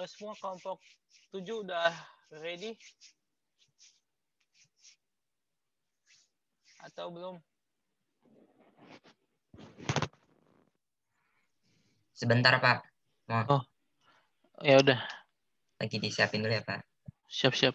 semua kelompok 7 udah ready? Atau belum? Sebentar, Pak. Oh, ya udah. Lagi disiapin dulu ya, Pak. Siap-siap.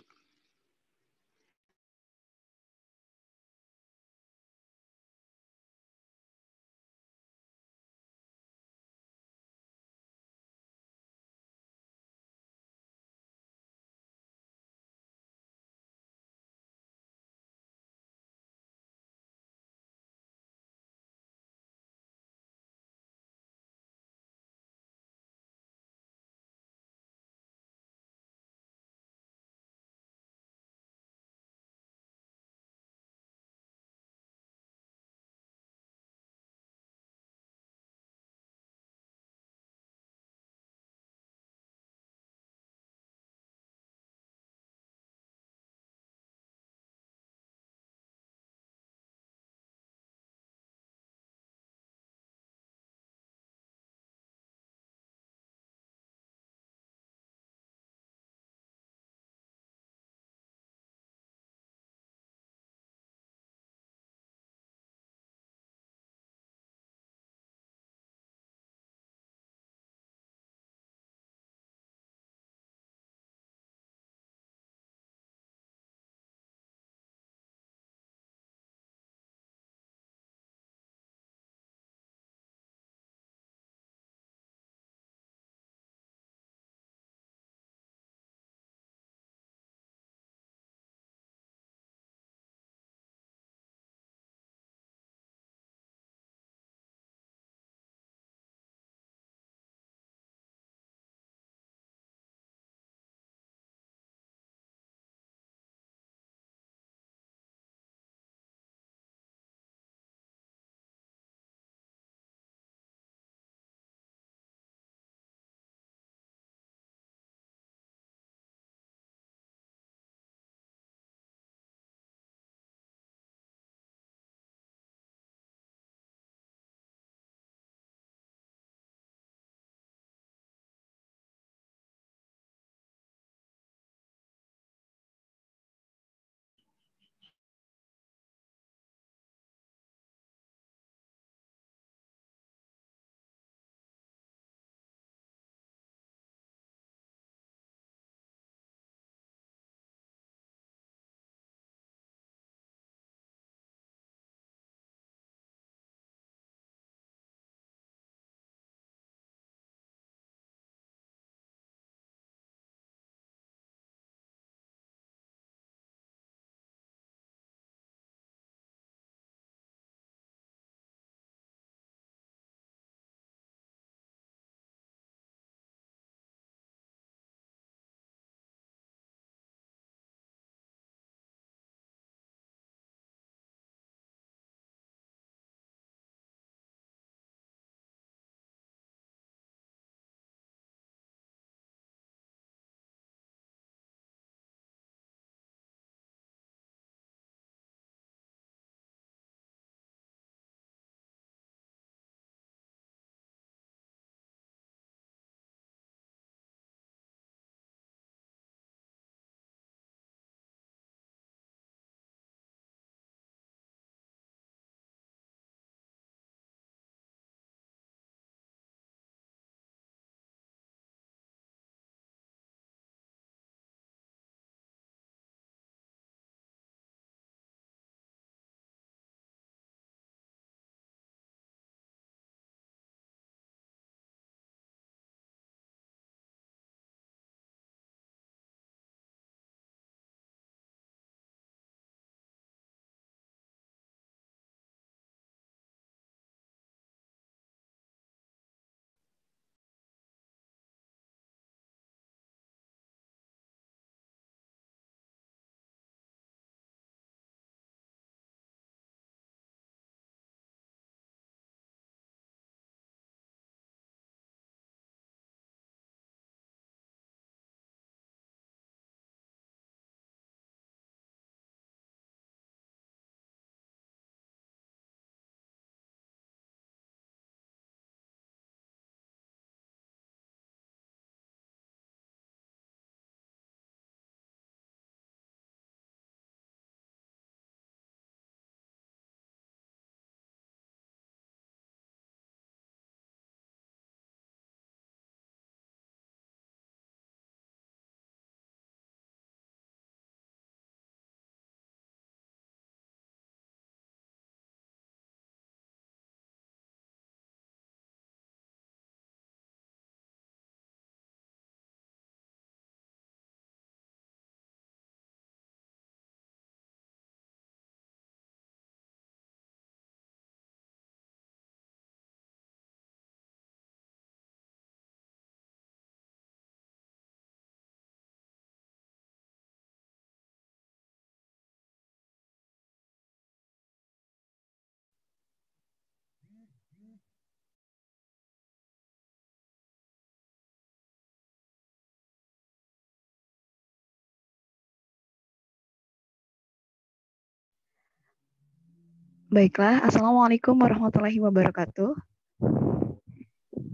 Baiklah, Assalamualaikum warahmatullahi wabarakatuh.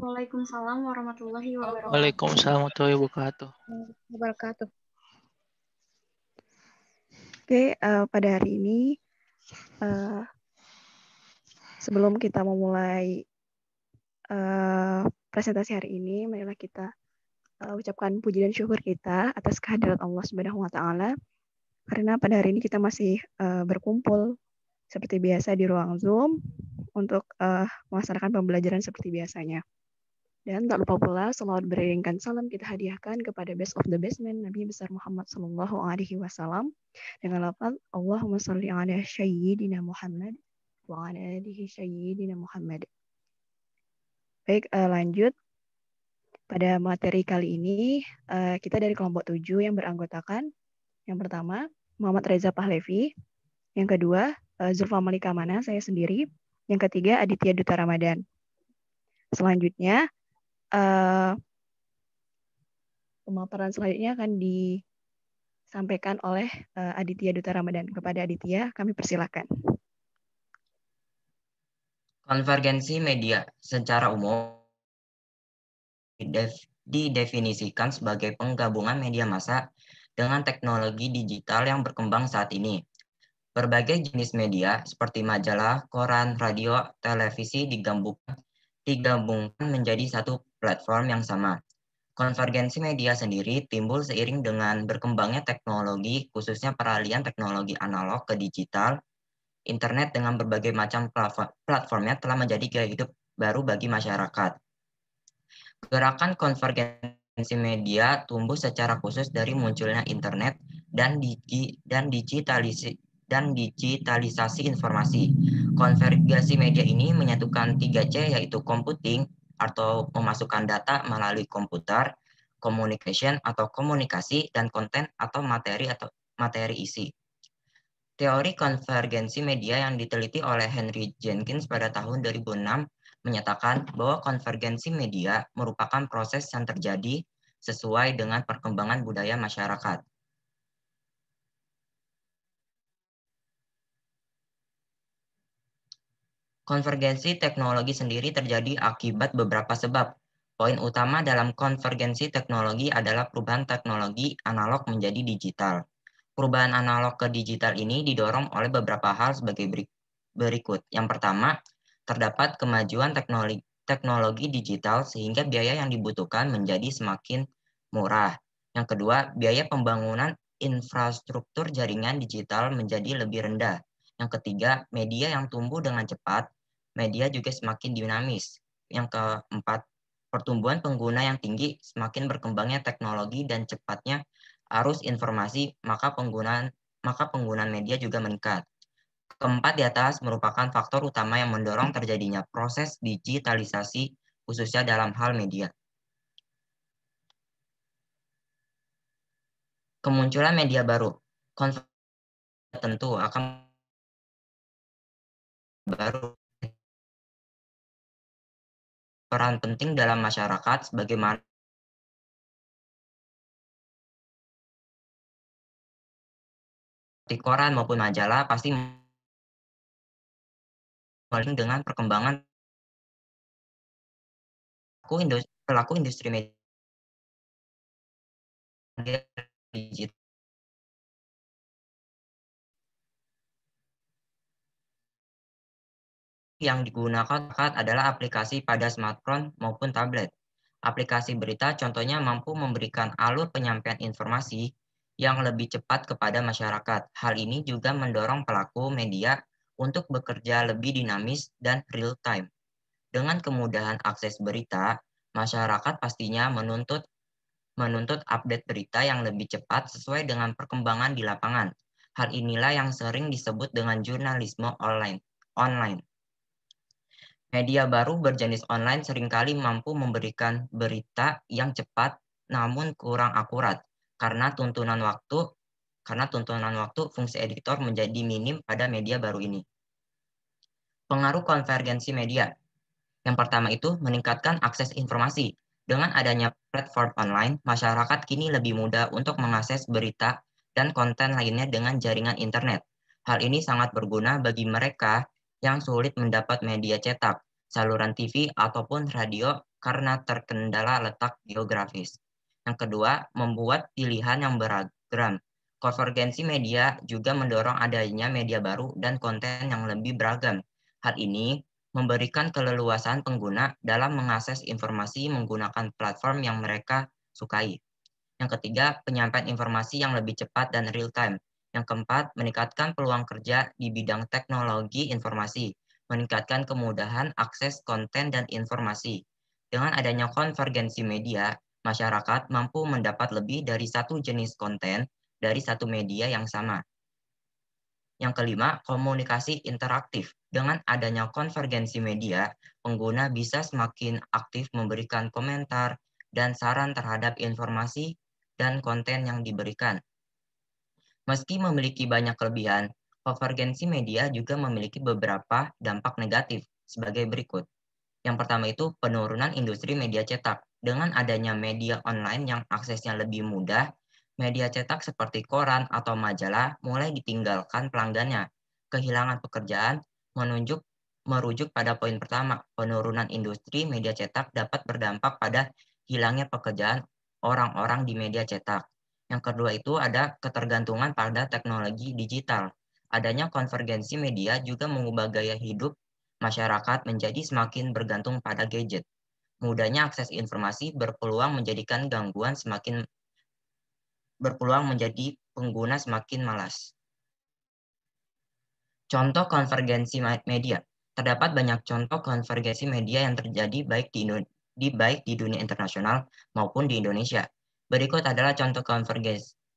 Waalaikumsalam warahmatullahi wabarakatuh. Waalaikumsalam warahmatullahi wabarakatuh. Oke, pada hari ini, sebelum kita memulai presentasi hari ini, marilah kita ucapkan puji dan syukur kita atas kehadirat Allah Subhanahu wa Ta'ala. Karena pada hari ini kita masih berkumpul seperti biasa di ruang Zoom untuk melaksanakan pembelajaran seperti biasanya. Dan tak lupa pula selawat beriringkan salam kita hadiahkan kepada best of the best man Nabi besar Muhammad Sallallahu Alaihi Wasallam dengan lafaz Allahumma sholli ala Sayyidina Muhammad wa ala alihi Sayyidina Muhammad. Baik, lanjut. Pada materi kali ini kita dari kelompok 7 yang beranggotakan yang pertama Muhammad Reza Pahlevi, yang kedua Zulfa Malika Mana, saya sendiri, yang ketiga Aditya Duta Ramadan. Selanjutnya pemaparan selanjutnya akan disampaikan oleh Aditya Duta Ramadan. Kepada Aditya, kami persilakan. Konvergensi media secara umum didefinisikan sebagai penggabungan media massa dengan teknologi digital yang berkembang saat ini. Berbagai jenis media seperti majalah, koran, radio, televisi digabungkan menjadi satu platform yang sama. Konvergensi media sendiri timbul seiring dengan berkembangnya teknologi, khususnya peralihan teknologi analog ke digital. Internet dengan berbagai macam platformnya telah menjadi gaya hidup baru bagi masyarakat. Gerakan konvergensi media tumbuh secara khusus dari munculnya internet dan digitalisasi informasi. Konvergensi media ini menyatukan 3C, yaitu computing atau memasukkan data melalui komputer, communication atau komunikasi, dan konten atau materi isi. Teori konvergensi media yang diteliti oleh Henry Jenkins pada tahun 2006 menyatakan bahwa konvergensi media merupakan proses yang terjadi sesuai dengan perkembangan budaya masyarakat. Konvergensi teknologi sendiri terjadi akibat beberapa sebab. Poin utama dalam konvergensi teknologi adalah perubahan teknologi analog menjadi digital. Perubahan analog ke digital ini didorong oleh beberapa hal sebagai berikut. Yang pertama, terdapat kemajuan teknologi digital sehingga biaya yang dibutuhkan menjadi semakin murah. Yang kedua, biaya pembangunan infrastruktur jaringan digital menjadi lebih rendah. Yang ketiga, media yang tumbuh dengan cepat, media juga semakin dinamis. Yang keempat, pertumbuhan pengguna yang tinggi, semakin berkembangnya teknologi dan cepatnya arus informasi, maka penggunaan media juga meningkat. Keempat di atas merupakan faktor utama yang mendorong terjadinya proses digitalisasi, khususnya dalam hal media. Kemunculan media baru, tentu akan baru peran penting dalam masyarakat sebagaimana di koran maupun majalah pasti dengan perkembangan pelaku industri media digital. Yang digunakan adalah aplikasi pada smartphone maupun tablet. Aplikasi berita contohnya mampu memberikan alur penyampaian informasi yang lebih cepat kepada masyarakat. Hal ini juga mendorong pelaku media untuk bekerja lebih dinamis dan real time. Dengan kemudahan akses berita, masyarakat pastinya menuntut update berita yang lebih cepat sesuai dengan perkembangan di lapangan. Hal inilah yang sering disebut dengan jurnalisme online. Media baru berjenis online seringkali mampu memberikan berita yang cepat namun kurang akurat karena tuntunan waktu fungsi editor menjadi minim pada media baru ini. Pengaruh konvergensi media. Yang pertama itu meningkatkan akses informasi. Dengan adanya platform online, masyarakat kini lebih mudah untuk mengakses berita dan konten lainnya dengan jaringan internet. Hal ini sangat berguna bagi mereka yang sulit mendapat media cetak, saluran TV, ataupun radio karena terkendala letak geografis. Yang kedua, membuat pilihan yang beragam. Konvergensi media juga mendorong adanya media baru dan konten yang lebih beragam. Hal ini memberikan keleluasan pengguna dalam mengakses informasi menggunakan platform yang mereka sukai. Yang ketiga, penyampaian informasi yang lebih cepat dan real-time. Yang keempat, meningkatkan peluang kerja di bidang teknologi informasi, meningkatkan kemudahan akses konten dan informasi. Dengan adanya konvergensi media, masyarakat mampu mendapat lebih dari satu jenis konten dari satu media yang sama. Yang kelima, komunikasi interaktif. Dengan adanya konvergensi media, pengguna bisa semakin aktif memberikan komentar dan saran terhadap informasi dan konten yang diberikan. Meski memiliki banyak kelebihan, konvergensi media juga memiliki beberapa dampak negatif sebagai berikut. Yang pertama itu penurunan industri media cetak. Dengan adanya media online yang aksesnya lebih mudah, media cetak seperti koran atau majalah mulai ditinggalkan pelanggannya. Kehilangan pekerjaan merujuk pada poin pertama, penurunan industri media cetak dapat berdampak pada hilangnya pekerjaan orang-orang di media cetak. Yang kedua itu ada ketergantungan pada teknologi digital. Adanya konvergensi media juga mengubah gaya hidup masyarakat menjadi semakin bergantung pada gadget. Mudahnya akses informasi berpeluang menjadi pengguna semakin malas. Contoh konvergensi media. Terdapat banyak contoh konvergensi media yang terjadi baik di dunia internasional maupun di Indonesia. Berikut adalah contoh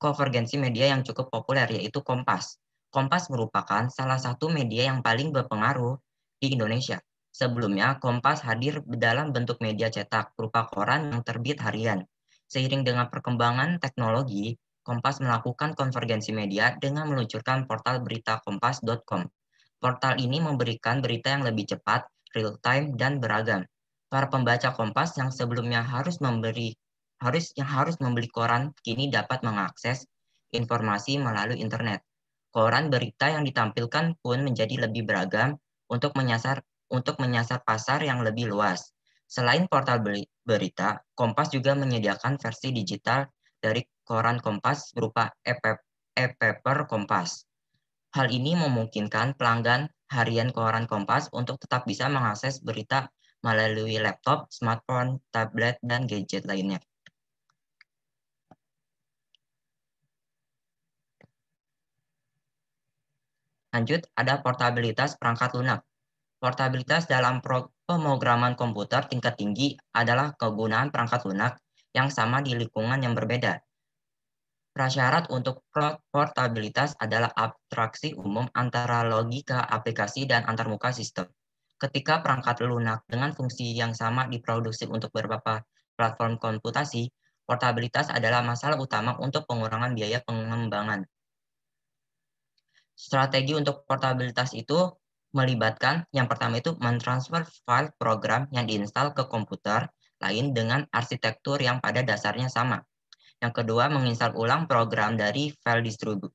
konvergensi media yang cukup populer, yaitu Kompas. Kompas merupakan salah satu media yang paling berpengaruh di Indonesia. Sebelumnya, Kompas hadir dalam bentuk media cetak berupa koran yang terbit harian. Seiring dengan perkembangan teknologi, Kompas melakukan konvergensi media dengan meluncurkan portal berita kompas.com. Portal ini memberikan berita yang lebih cepat, real-time, dan beragam. Para pembaca Kompas yang sebelumnya harus membeli koran kini dapat mengakses informasi melalui internet. Koran berita yang ditampilkan pun menjadi lebih beragam untuk menyasar pasar yang lebih luas. Selain portal berita, Kompas juga menyediakan versi digital dari koran Kompas berupa e-paper Kompas. Hal ini memungkinkan pelanggan harian koran Kompas untuk tetap bisa mengakses berita melalui laptop, smartphone, tablet, dan gadget lainnya. Lanjut, ada portabilitas perangkat lunak. Portabilitas dalam pemrograman komputer tingkat tinggi adalah kegunaan perangkat lunak yang sama di lingkungan yang berbeda. Prasyarat untuk portabilitas adalah abstraksi umum antara logika aplikasi dan antarmuka sistem. Ketika perangkat lunak dengan fungsi yang sama diproduksi untuk beberapa platform komputasi, portabilitas adalah masalah utama untuk pengurangan biaya pengembangan. Strategi untuk portabilitas itu melibatkan yang pertama itu mentransfer file program yang diinstal ke komputer lain dengan arsitektur yang pada dasarnya sama. Yang kedua, menginstal ulang program dari file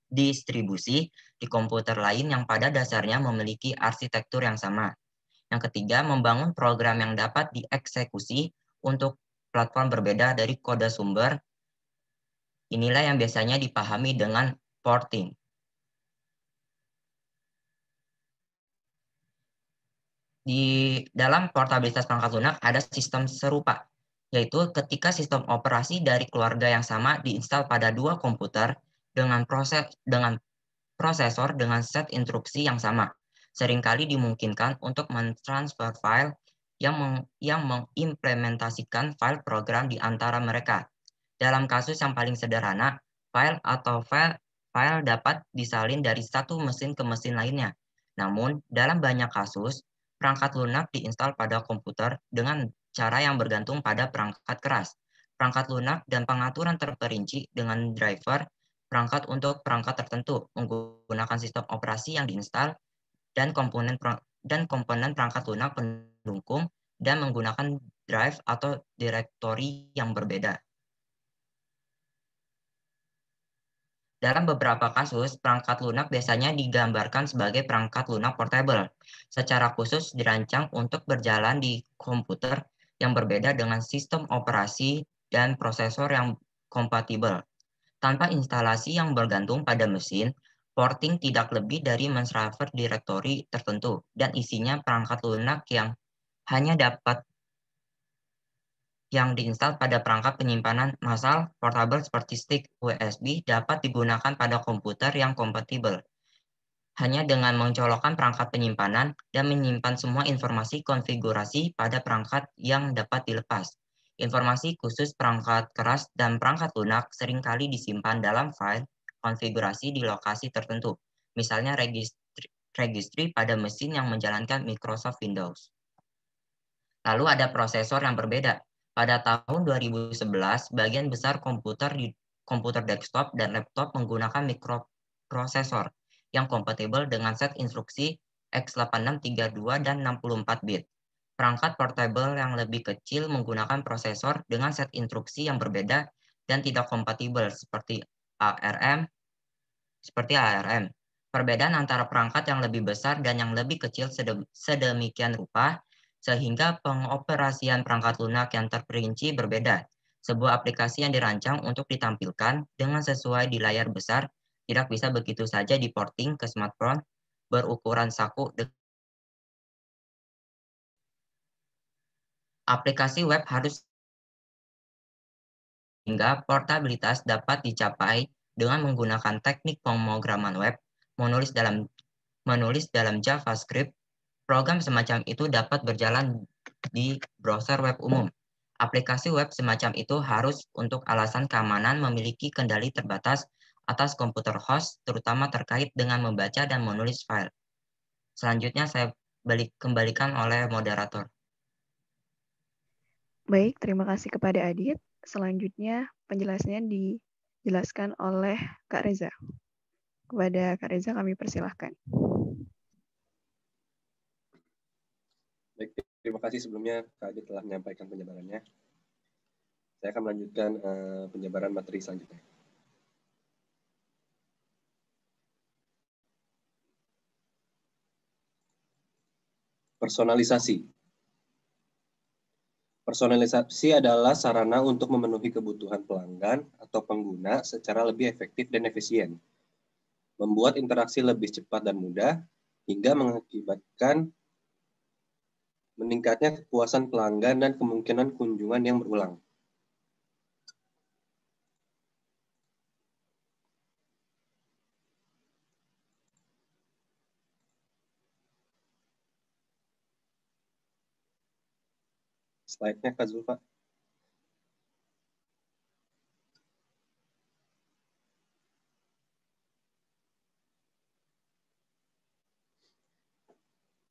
distribusi di komputer lain yang pada dasarnya memiliki arsitektur yang sama. Yang ketiga, membangun program yang dapat dieksekusi untuk platform berbeda dari kode sumber. Inilah yang biasanya dipahami dengan porting. Di dalam portabilitas perangkat lunak ada sistem serupa, yaitu ketika sistem operasi dari keluarga yang sama diinstal pada dua komputer dengan prosesor dengan set instruksi yang sama. Seringkali dimungkinkan untuk mentransfer file yang mengimplementasikan file program di antara mereka. Dalam kasus yang paling sederhana, file dapat disalin dari satu mesin ke mesin lainnya. Namun, dalam banyak kasus, perangkat lunak diinstal pada komputer dengan cara yang bergantung pada perangkat keras, perangkat lunak, dan pengaturan terperinci dengan driver perangkat untuk perangkat tertentu, menggunakan sistem operasi yang diinstal dan komponen perangkat lunak pendukung dan menggunakan drive atau direktori yang berbeda. Dalam beberapa kasus, perangkat lunak biasanya digambarkan sebagai perangkat lunak portable, secara khusus dirancang untuk berjalan di komputer yang berbeda dengan sistem operasi dan prosesor yang kompatibel. Tanpa instalasi yang bergantung pada mesin, porting tidak lebih dari mentransfer direktori tertentu dan isinya perangkat lunak yang hanya dapat yang diinstal pada perangkat penyimpanan massal portable seperti stick USB dapat digunakan pada komputer yang kompatibel. Hanya dengan mencolokkan perangkat penyimpanan dan menyimpan semua informasi konfigurasi pada perangkat yang dapat dilepas. Informasi khusus perangkat keras dan perangkat lunak seringkali disimpan dalam file konfigurasi di lokasi tertentu, misalnya registry pada mesin yang menjalankan Microsoft Windows. Lalu ada prosesor yang berbeda. Pada tahun 2011, bagian besar komputer desktop dan laptop menggunakan mikroprosesor yang kompatibel dengan set instruksi x86, 32, dan 64 bit. Perangkat portable yang lebih kecil menggunakan prosesor dengan set instruksi yang berbeda dan tidak kompatibel seperti ARM. Perbedaan antara perangkat yang lebih besar dan yang lebih kecil sedemikian rupa sehingga pengoperasian perangkat lunak yang terperinci berbeda. Sebuah aplikasi yang dirancang untuk ditampilkan dengan sesuai di layar besar tidak bisa begitu saja diporting ke smartphone berukuran saku. Aplikasi web harus hingga portabilitas dapat dicapai dengan menggunakan teknik pemrograman web, menulis dalam JavaScript. Program semacam itu dapat berjalan di browser web umum. Aplikasi web semacam itu harus untuk alasan keamanan memiliki kendali terbatas atas komputer host, terutama terkait dengan membaca dan menulis file. Selanjutnya saya kembalikan oleh moderator. Baik, terima kasih kepada Adit. Selanjutnya penjelasannya dijelaskan oleh Kak Reza. Kepada Kak Reza kami persilahkan. Baik, terima kasih sebelumnya Kak Adit telah menyampaikan penjabarannya. Saya akan melanjutkan penjabaran materi selanjutnya. Personalisasi. Personalisasi adalah sarana untuk memenuhi kebutuhan pelanggan atau pengguna secara lebih efektif dan efisien, membuat interaksi lebih cepat dan mudah, hingga mengakibatkan meningkatnya kepuasan pelanggan dan kemungkinan kunjungan yang berulang. Slide-nya Kak Zulfa.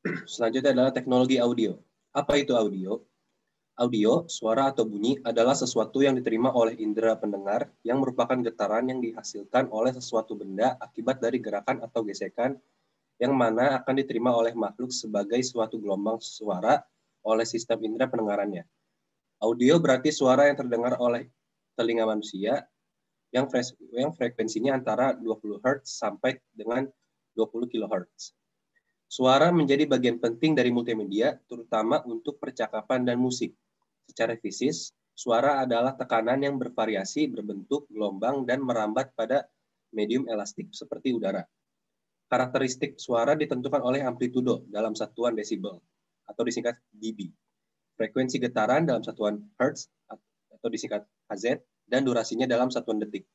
Selanjutnya adalah teknologi audio. Apa itu audio? Audio, suara atau bunyi adalah sesuatu yang diterima oleh indera pendengar yang merupakan getaran yang dihasilkan oleh sesuatu benda akibat dari gerakan atau gesekan yang mana akan diterima oleh makhluk sebagai suatu gelombang suara oleh sistem indera pendengarannya. Audio berarti suara yang terdengar oleh telinga manusia yang frekuensinya antara 20 Hz sampai dengan 20 kHz. Suara menjadi bagian penting dari multimedia, terutama untuk percakapan dan musik. Secara fisik, suara adalah tekanan yang bervariasi berbentuk gelombang dan merambat pada medium elastik seperti udara. Karakteristik suara ditentukan oleh amplitudo dalam satuan desibel, atau disingkat dB. Frekuensi getaran dalam satuan Hertz, atau disingkat Hz, dan durasinya dalam satuan detik.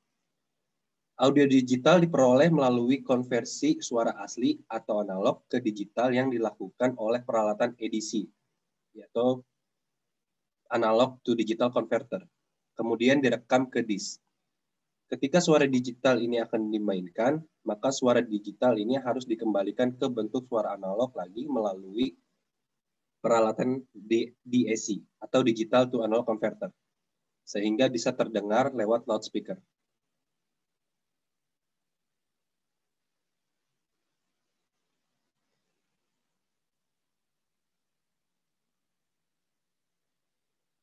Audio digital diperoleh melalui konversi suara asli atau analog ke digital yang dilakukan oleh peralatan ADC, yaitu analog to digital converter, kemudian direkam ke disk. Ketika suara digital ini akan dimainkan, maka suara digital ini harus dikembalikan ke bentuk suara analog lagi melalui peralatan DAC atau digital to analog converter, sehingga bisa terdengar lewat loudspeaker.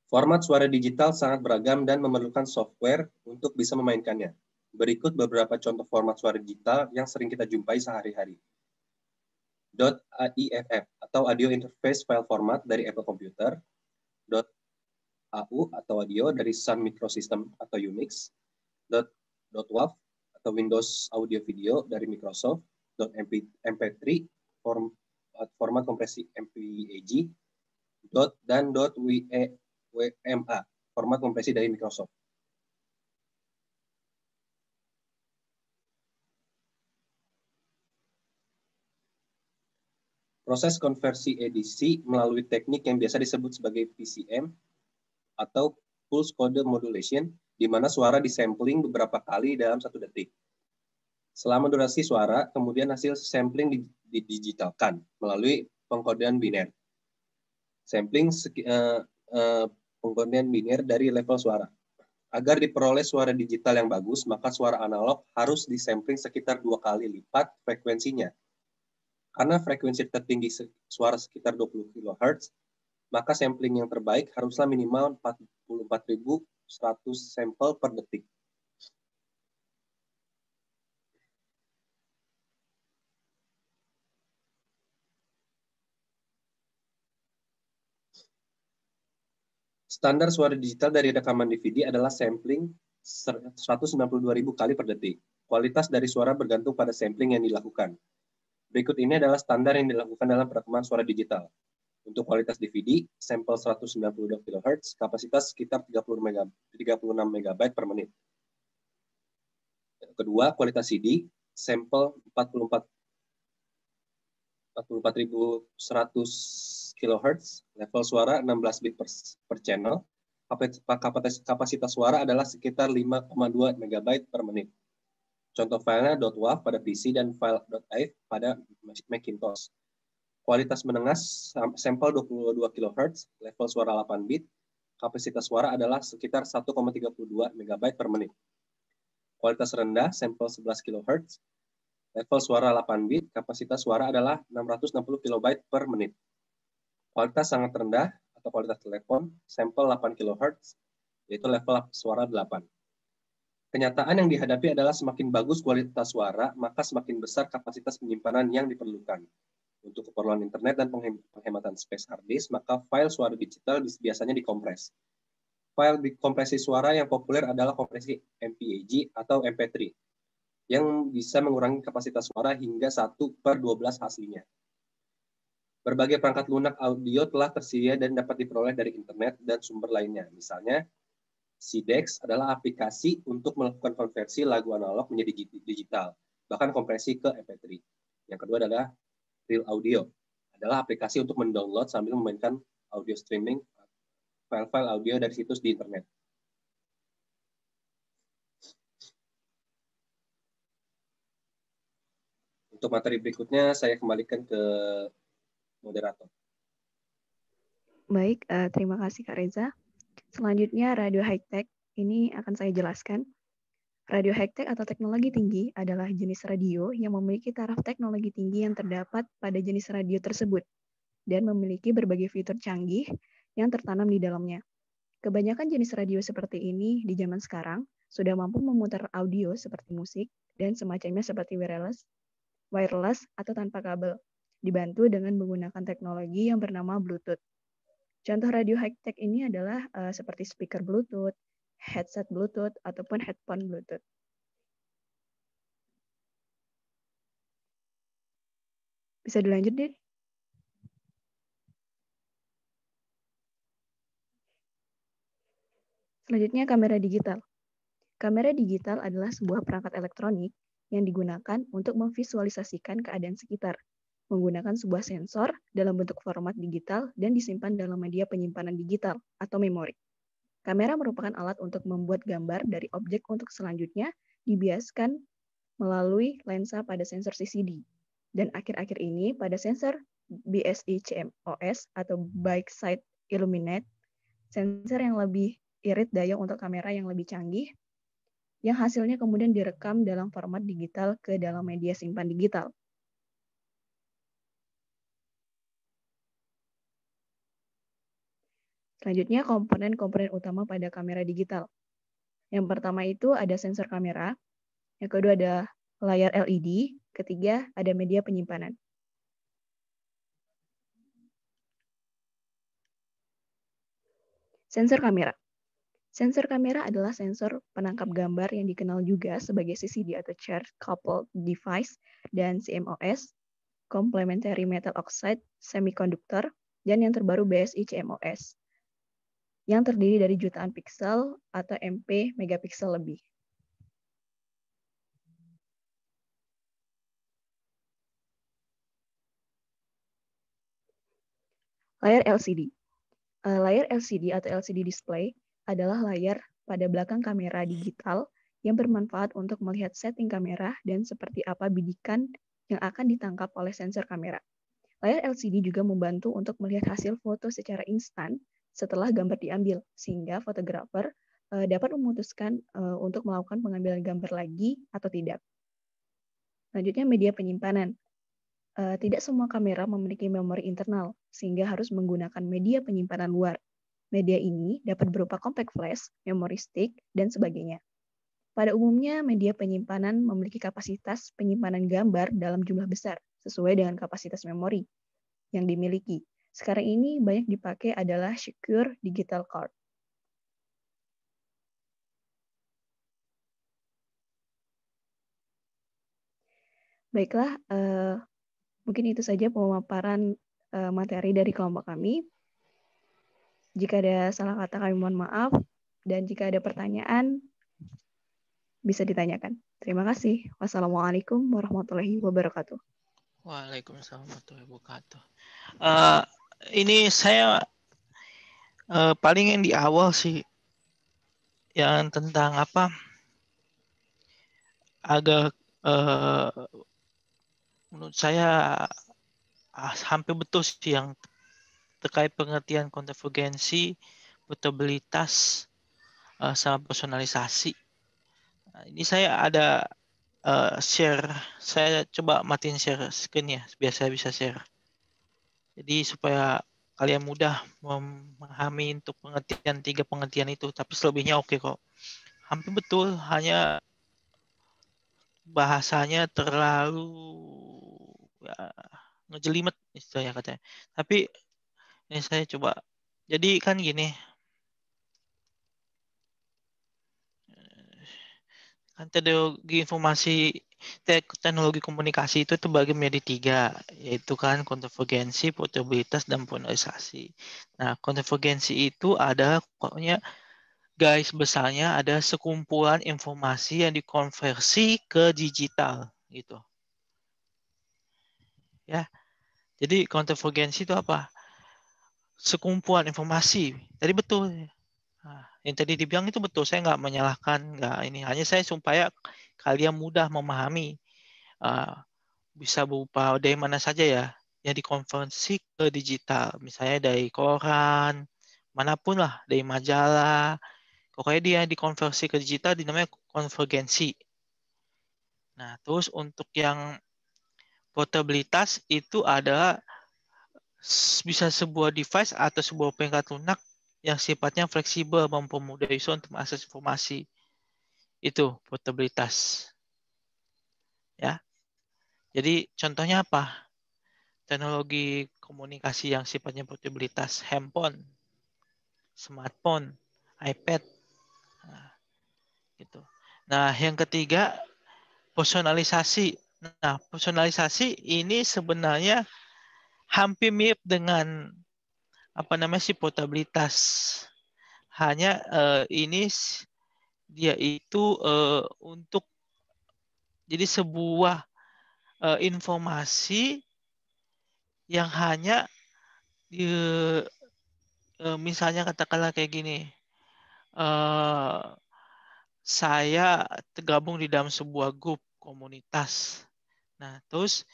Format suara digital sangat beragam dan memerlukan software untuk bisa memainkannya. Berikut beberapa contoh format suara digital yang sering kita jumpai sehari-hari. .AIFF atau Audio Interface File Format dari Apple Computer, .AU atau audio dari Sun Microsystem atau Unix, .WAV atau Windows Audio Video dari Microsoft, .mp3 format kompresi MPEG, dan .WMA format kompresi dari Microsoft. Proses konversi edisi melalui teknik yang biasa disebut sebagai PCM atau Pulse Code Modulation, di mana suara disampling beberapa kali dalam 1 detik. Selama durasi suara, kemudian hasil sampling didigitalkan melalui pengkodean biner. Sampling pengkodean biner dari level suara. Agar diperoleh suara digital yang bagus, maka suara analog harus disampling sekitar 2 kali lipat frekuensinya. Karena frekuensi tertinggi suara sekitar 20 kHz, maka sampling yang terbaik haruslah minimal 44.100 sampel per detik. Standar suara digital dari rekaman DVD adalah sampling 192.000 kali per detik. Kualitas dari suara bergantung pada sampling yang dilakukan. Berikut ini adalah standar yang dilakukan dalam perekaman suara digital. Untuk kualitas DVD, sampel 192 kHz, kapasitas sekitar 36 MB per menit. Kedua, kualitas CD, sampel 44.100 kHz, level suara 16 bit per channel, kapasitas suara adalah sekitar 5,2 MB per menit. Contoh filenya .wav pada PC dan file .aif pada Macintosh. Kualitas menengah sampel 22 kHz, level suara 8 bit, kapasitas suara adalah sekitar 1,32 MB per menit. Kualitas rendah sampel 11 kHz, level suara 8 bit, kapasitas suara adalah 660 KB per menit. Kualitas sangat rendah atau kualitas telepon, sampel 8 kHz, yaitu level suara 8. Kenyataan yang dihadapi adalah semakin bagus kualitas suara, maka semakin besar kapasitas penyimpanan yang diperlukan. Untuk keperluan internet dan penghematan space hard disk, maka file suara digital biasanya dikompres. File kompresi suara yang populer adalah kompresi MPEG atau MP3, yang bisa mengurangi kapasitas suara hingga 1/12 aslinya. Berbagai perangkat lunak audio telah tersedia dan dapat diperoleh dari internet dan sumber lainnya. Misalnya, CDEX adalah aplikasi untuk melakukan konversi lagu analog menjadi digital, bahkan kompresi ke MP3. Yang kedua adalah Real Audio, adalah aplikasi untuk mendownload sambil memainkan audio streaming, file-file audio dari situs di internet. Untuk materi berikutnya, saya kembalikan ke moderator. Baik, terima kasih Kak Reza. Selanjutnya, radio high-tech. Ini akan saya jelaskan. Radio high-tech atau teknologi tinggi adalah jenis radio yang memiliki taraf teknologi tinggi yang terdapat pada jenis radio tersebut dan memiliki berbagai fitur canggih yang tertanam di dalamnya. Kebanyakan jenis radio seperti ini di zaman sekarang sudah mampu memutar audio seperti musik dan semacamnya seperti wireless atau tanpa kabel, dibantu dengan menggunakan teknologi yang bernama Bluetooth. Contoh radio high-tech ini adalah seperti speaker Bluetooth, headset Bluetooth, ataupun headphone Bluetooth. Bisa dilanjut, Din? Selanjutnya, kamera digital. Kamera digital adalah sebuah perangkat elektronik yang digunakan untuk memvisualisasikan keadaan sekitar, menggunakan sebuah sensor dalam bentuk format digital dan disimpan dalam media penyimpanan digital atau memori. Kamera merupakan alat untuk membuat gambar dari objek untuk selanjutnya dibiaskan melalui lensa pada sensor CCD. Dan akhir-akhir ini pada sensor BSI CMOS atau Bike Side Illuminate, sensor yang lebih irit daya untuk kamera yang lebih canggih, yang hasilnya kemudian direkam dalam format digital ke dalam media simpan digital. Selanjutnya, komponen-komponen utama pada kamera digital. Yang pertama itu ada sensor kamera, Yang kedua ada layar LED. Ketiga ada media penyimpanan. Sensor kamera. Sensor kamera adalah sensor penangkap gambar yang dikenal juga sebagai CCD atau Charge Coupled Device dan CMOS, Complementary Metal Oxide Semiconductor, dan yang terbaru BSI CMOS, yang terdiri dari jutaan piksel atau MP megapiksel lebih. Layar LCD. Layar LCD atau LCD display adalah layar pada belakang kamera digital yang bermanfaat untuk melihat setting kamera dan seperti apa bidikan yang akan ditangkap oleh sensor kamera. Layar LCD juga membantu untuk melihat hasil foto secara instan setelah gambar diambil, sehingga fotografer dapat memutuskan untuk melakukan pengambilan gambar lagi atau tidak. Selanjutnya, media penyimpanan. Tidak semua kamera memiliki memori internal, sehingga harus menggunakan media penyimpanan luar. Media ini dapat berupa compact flash, memori stick, dan sebagainya. Pada umumnya, media penyimpanan memiliki kapasitas penyimpanan gambar dalam jumlah besar, sesuai dengan kapasitas memori yang dimiliki. Sekarang ini banyak dipakai adalah Secure Digital Card. Baiklah, mungkin itu saja pemaparan materi dari kelompok kami. Jika ada salah kata kami mohon maaf, dan jika ada pertanyaan bisa ditanyakan. Terima kasih. Wassalamualaikum warahmatullahi wabarakatuh. Waalaikumsalam warahmatullahi wabarakatuh. Ini saya paling yang di awal sih, yang tentang apa, agak menurut saya hampir betul sih yang terkait pengertian konvergensi, portabilitas, sama personalisasi. Nah, ini saya ada share, saya coba matiin share screen ya, biar saya bisa share. Jadi supaya kalian mudah memahami untuk pengertian 3 pengertian itu, tapi selebihnya oke kok. Hampir betul, hanya bahasanya terlalu ya, ngejelimet istilahnya katanya. Tapi ini saya coba. Jadi kan gini, kan teknologi komunikasi itu terbagi menjadi 3, yaitu kan konvergensi, portabilitas, dan polarisasi. Nah, konvergensi itu ada pokoknya garis besarnya ada sekumpulan informasi yang dikonversi ke digital gitu. Ya. Jadi konvergensi itu apa? Sekumpulan informasi. Tadi betul. Nah, yang tadi dibilang itu betul. Saya nggak menyalahkan, nggak ini. Hanya saya supaya kalian mudah memahami. Bisa berupa dari mana saja ya, yang dikonversi ke digital. Misalnya dari koran, manapun lah, dari majalah. Pokoknya dia dikonversi ke digital dinamanya konvergensi. Nah, terus untuk yang portabilitas itu adalah bisa sebuah device atau sebuah perangkat lunak yang sifatnya fleksibel, mempermudah user untuk mengakses informasi. Itu portabilitas. Ya. Jadi contohnya apa? Teknologi komunikasi yang sifatnya portabilitas, handphone, smartphone, iPad. Nah, gitu. Nah, yang ketiga personalisasi. Nah, personalisasi ini sebenarnya hampir mirip dengan apa namanya sih portabilitas. Hanya ini dia itu untuk jadi sebuah informasi yang hanya misalnya katakanlah kayak gini, saya tergabung di dalam sebuah grup komunitas. Nah, terus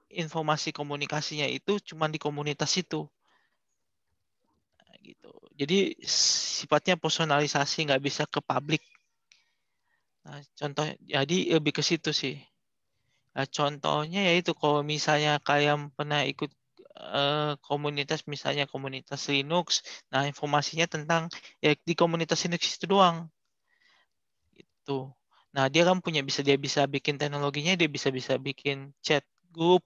informasi komunikasinya itu cuma di komunitas itu. Nah, gitu. Jadi sifatnya personalisasi, nggak bisa ke publik. Nah, contoh, jadi lebih ke situ sih. Nah, contohnya yaitu kalau misalnya kalian pernah ikut komunitas, misalnya komunitas Linux, nah informasinya tentang ya di komunitas Linux itu doang. Gitu. Nah, dia kan dia bisa bikin teknologinya, dia bisa bikin chat group,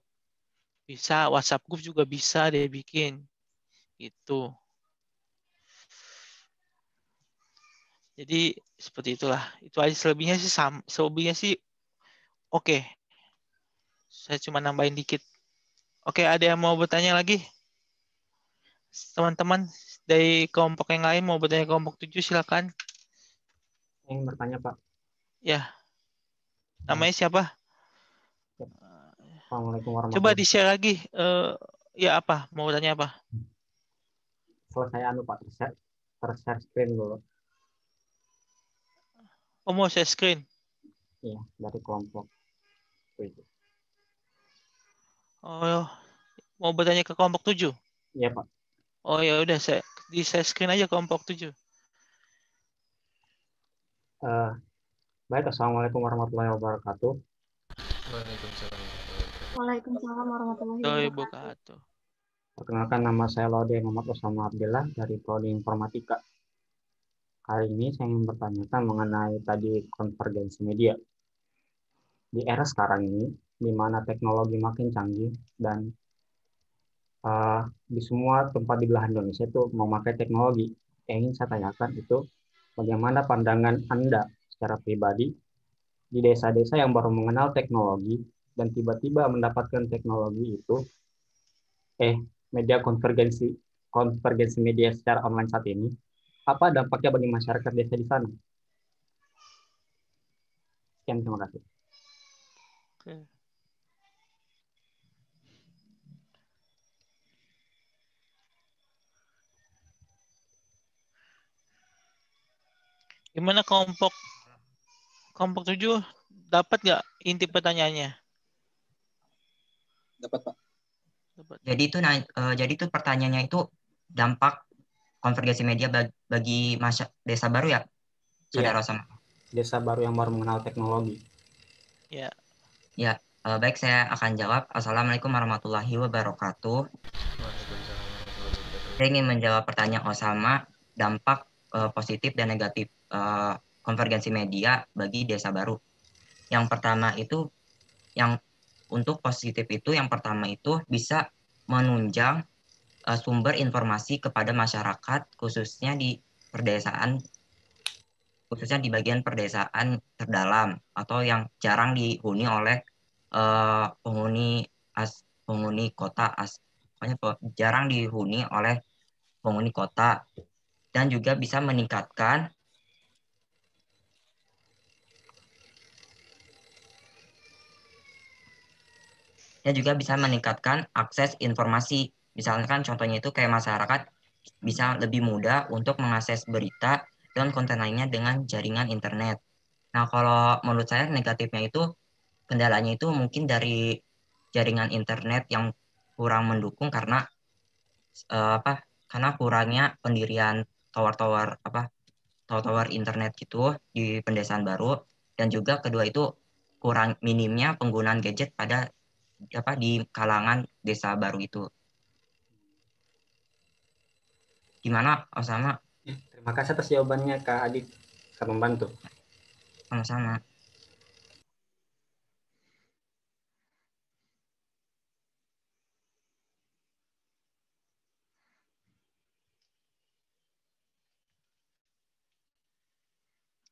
bisa WhatsApp group juga bisa dia bikin. Gitu. Jadi seperti itulah. Itu aja, selebihnya sih oke. Saya cuma nambahin dikit. Oke, ada yang mau bertanya lagi? Teman-teman dari kelompok yang lain mau bertanya kelompok 7, silakan. Yang bertanya, Pak. Ya. Namanya siapa? Assalamualaikum warahmatullahi Coba wabarakatuh. di-share lagi. Ya apa? Mau tanya apa? Selesai Pak, share screen dulu. Oh, mau share screen? Iya, dari kelompok itu. Oh, mau bertanya ke kelompok 7? Iya, Pak. Oh ya udah, saya di share screen aja kelompok 7. Baik, Assalamualaikum warahmatullahi wabarakatuh. Waalaikumsalam warahmatullahi wabarakatuh. Perkenalkan, nama saya Laude Muhammad Osama Abdillah dari Prodi Informatika. Kali ini saya ingin bertanyakan mengenai tadi konvergensi media. Di era sekarang ini, di mana teknologi makin canggih dan di semua tempat di belahan Indonesia itu memakai teknologi. Yang ingin saya tanyakan itu, bagaimana pandangan Anda secara pribadi di desa-desa yang baru mengenal teknologi dan tiba-tiba mendapatkan teknologi itu, media konvergensi media secara online saat ini, apa dampaknya bagi masyarakat desa di sana? Sekian, terima kasih. Oke. Gimana kelompok 7 dapat nggak inti pertanyaannya? Dapat, Pak. Dapat. Jadi itu pertanyaannya itu dampak konvergensi media bagi desa baru ya, Saudara Osama? Desa baru yang baru mengenal teknologi. Ya. Ya, baik, saya akan jawab. Assalamualaikum warahmatullahi wabarakatuh. Saya ingin menjawab pertanyaan Osama, dampak positif dan negatif konvergensi media bagi desa baru. Yang pertama itu, untuk positif itu, yang pertama itu bisa menunjang sumber informasi kepada masyarakat, khususnya di pedesaan, khususnya di bagian pedesaan terdalam atau yang jarang dihuni oleh penghuni kota, pokoknya jarang dihuni oleh penghuni kota, dan juga bisa meningkatkan akses informasi. Misalkan contohnya itu kayak masyarakat bisa lebih mudah untuk mengakses berita dan konten lainnya dengan jaringan internet. Nah, kalau menurut saya negatifnya itu, kendalanya itu mungkin dari jaringan internet yang kurang mendukung karena kurangnya pendirian tower-tower internet gitu di pedesaan baru, dan juga kedua itu kurang minimnya penggunaan gadget di kalangan desa baru itu. Gimana, Osama? Terima kasih atas jawabannya, Kak Adit. Sangat membantu. Sama-sama.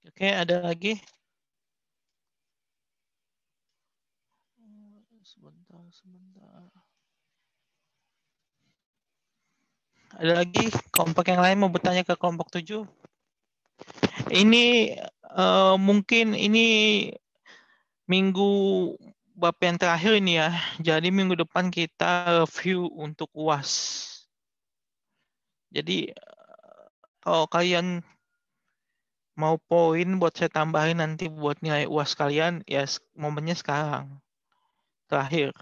Oke, ada lagi? Sebentar. Ada lagi kelompok yang lain mau bertanya ke kelompok 7? Ini mungkin ini minggu bab yang terakhir ini ya. Jadi minggu depan kita review untuk UAS. Jadi kalau kalian mau poin buat saya tambahin nanti buat nilai UAS kalian, ya momennya sekarang. Terakhir.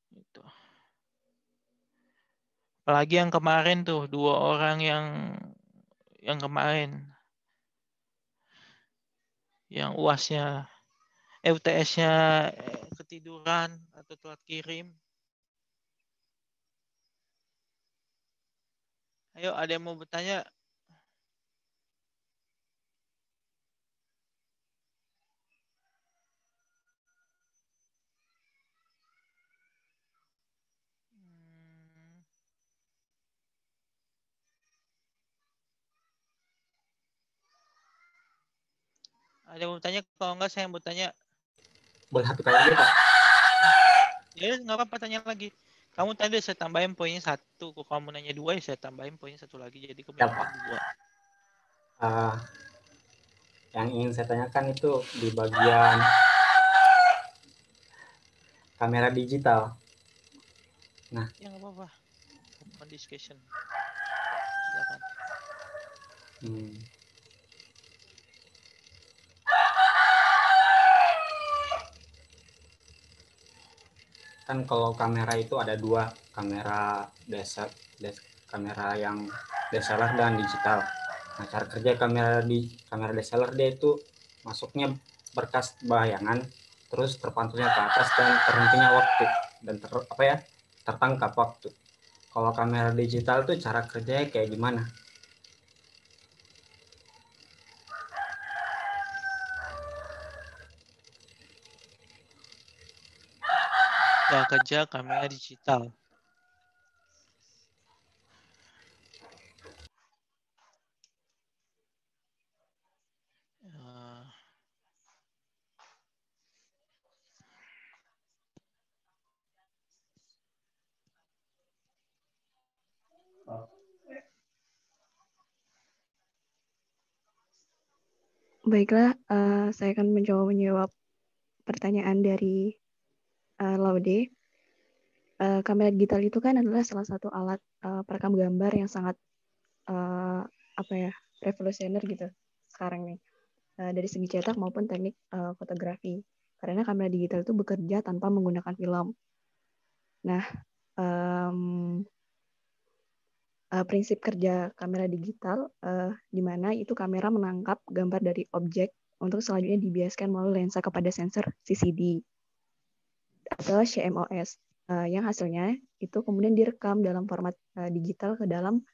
Gitu. Apalagi yang kemarin tuh, 2 orang yang kemarin. Yang UAS-nya, UTS-nya ketiduran atau telat kirim. Ayo, ada yang mau bertanya? Ada yang mau tanya? Kalau enggak saya mau tanya. Boleh satu kali lagi, Pak? Ya nggak apa-apa, tanya lagi. Kamu tadi saya tambahin poinnya 1. Kalau kamu nanya 2 ya saya tambahin poinnya 1 lagi. Jadi kamu Ya, yang Pak. 2. Yang ingin saya tanyakan itu di bagian kamera digital. Nah, ya nggak apa-apa. Open discussion. Silakan. Kan kalau kamera itu ada 2, kamera kamera yang DSLR dan digital. Nah, cara kerja kamera DSLR dia itu masuknya berkas bayangan, terus terpantulnya ke atas dan terhentinya waktu dan tertangkap waktu. Kalau kamera digital tuh cara kerjanya kayak gimana? Cara kerja kamera digital. Baiklah, saya akan mencoba menjawab pertanyaan dari Laude. Kamera digital itu kan adalah salah satu alat perekam gambar yang sangat revolusioner gitu sekarang nih, dari segi cetak maupun teknik fotografi. Karena kamera digital itu bekerja tanpa menggunakan film. Nah, prinsip kerja kamera digital di mana itu kamera menangkap gambar dari objek untuk selanjutnya dibiaskan melalui lensa kepada sensor CCD atau CMOS yang hasilnya itu kemudian direkam dalam format digital ke dalam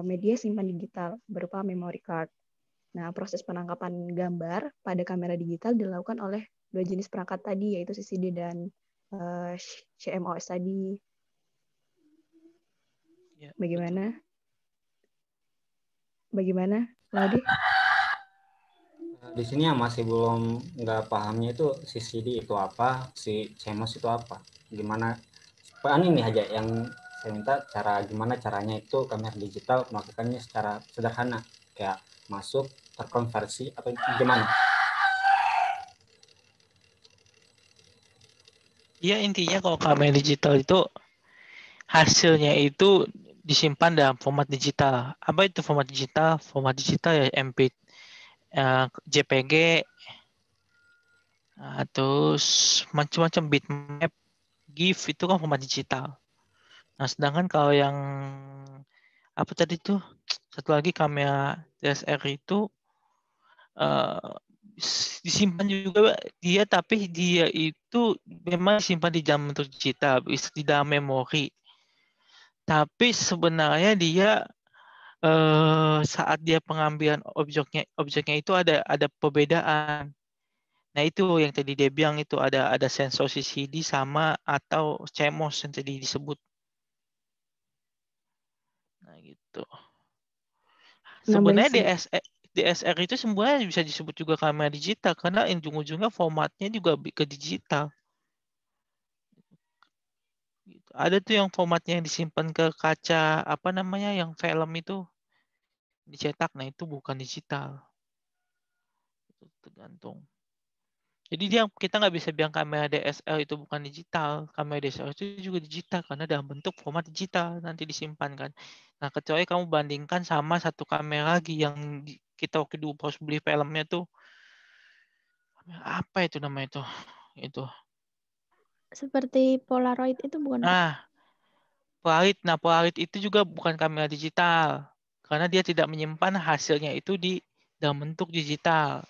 media simpan digital berupa memory card. Nah, proses penangkapan gambar pada kamera digital dilakukan oleh 2 jenis perangkat tadi, yaitu CCD dan CMOS tadi. Ya, Bagaimana, Laude? Di sini yang masih belum nggak pahamnya itu CCD itu apa, si CMOS itu apa, gimana? Ini aja yang saya minta gimana caranya itu kamera digital melakukannya secara sederhana, kayak masuk terkonversi atau gimana? Ya intinya kalau kamera digital itu hasilnya itu disimpan dalam format digital. Apa itu format digital? Format digital ya MP, JPG, terus macam-macam bitmap, GIF itu kan format digital. Nah, sedangkan kalau yang apa tadi tuh satu lagi kamera DSLR itu disimpan juga dia, tapi dia itu memang disimpan di dalam bentuk digital, di dalam memori. Tapi sebenarnya dia saat dia pengambilan objeknya itu ada perbedaan. Nah itu yang tadi dia bilang itu ada sensor CCD sama atau CMOS yang tadi disebut. Nah gitu. Sebenarnya DSLR itu sebenarnya bisa disebut juga kamera digital karena ujung-ujungnya formatnya juga ke digital. Ada tuh yang formatnya yang disimpan ke kaca yang film itu dicetak. Nah itu bukan digital. Itu tergantung. Jadi kita nggak bisa bilang kamera DSLR itu bukan digital. Kamera DSLR itu juga digital karena dalam bentuk format digital nanti disimpan kan. Nah kecuali kamu bandingkan sama satu kamera lagi yang kita waktu dulu pas beli filmnya tuh apa itu namanya itu seperti Polaroid itu bukan? Polaroid itu juga bukan kamera digital karena dia tidak menyimpan hasilnya itu di dalam bentuk digital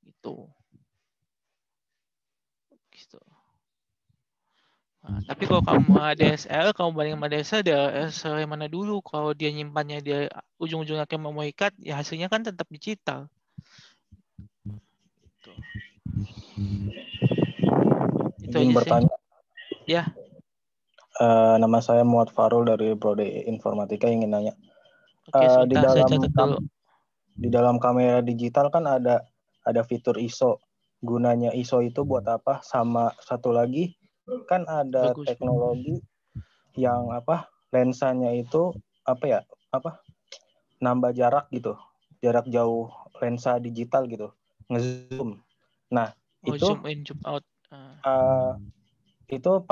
gitu. Nah, tapi kalau kamu DSL, kamu banding sama DSL yang mana dulu? Kalau dia nyimpannya dia ujung-ujungnya kayak memory card, ya hasilnya kan tetap digital. Gitu. Itu izin aja bertanya. Sih. Ya. Nama saya Muhammad Farul dari Prodi Informatika, ingin nanya. Oke, sebentar saya catat dulu. Di dalam kamera digital kan ada ada fitur ISO. Gunanya ISO itu buat apa? Sama satu lagi kan ada Bagus. teknologi yang lensanya itu nambah jarak gitu, jarak jauh lensa digital gitu, ngezoom. Nah itu zoom in, zoom out. Itu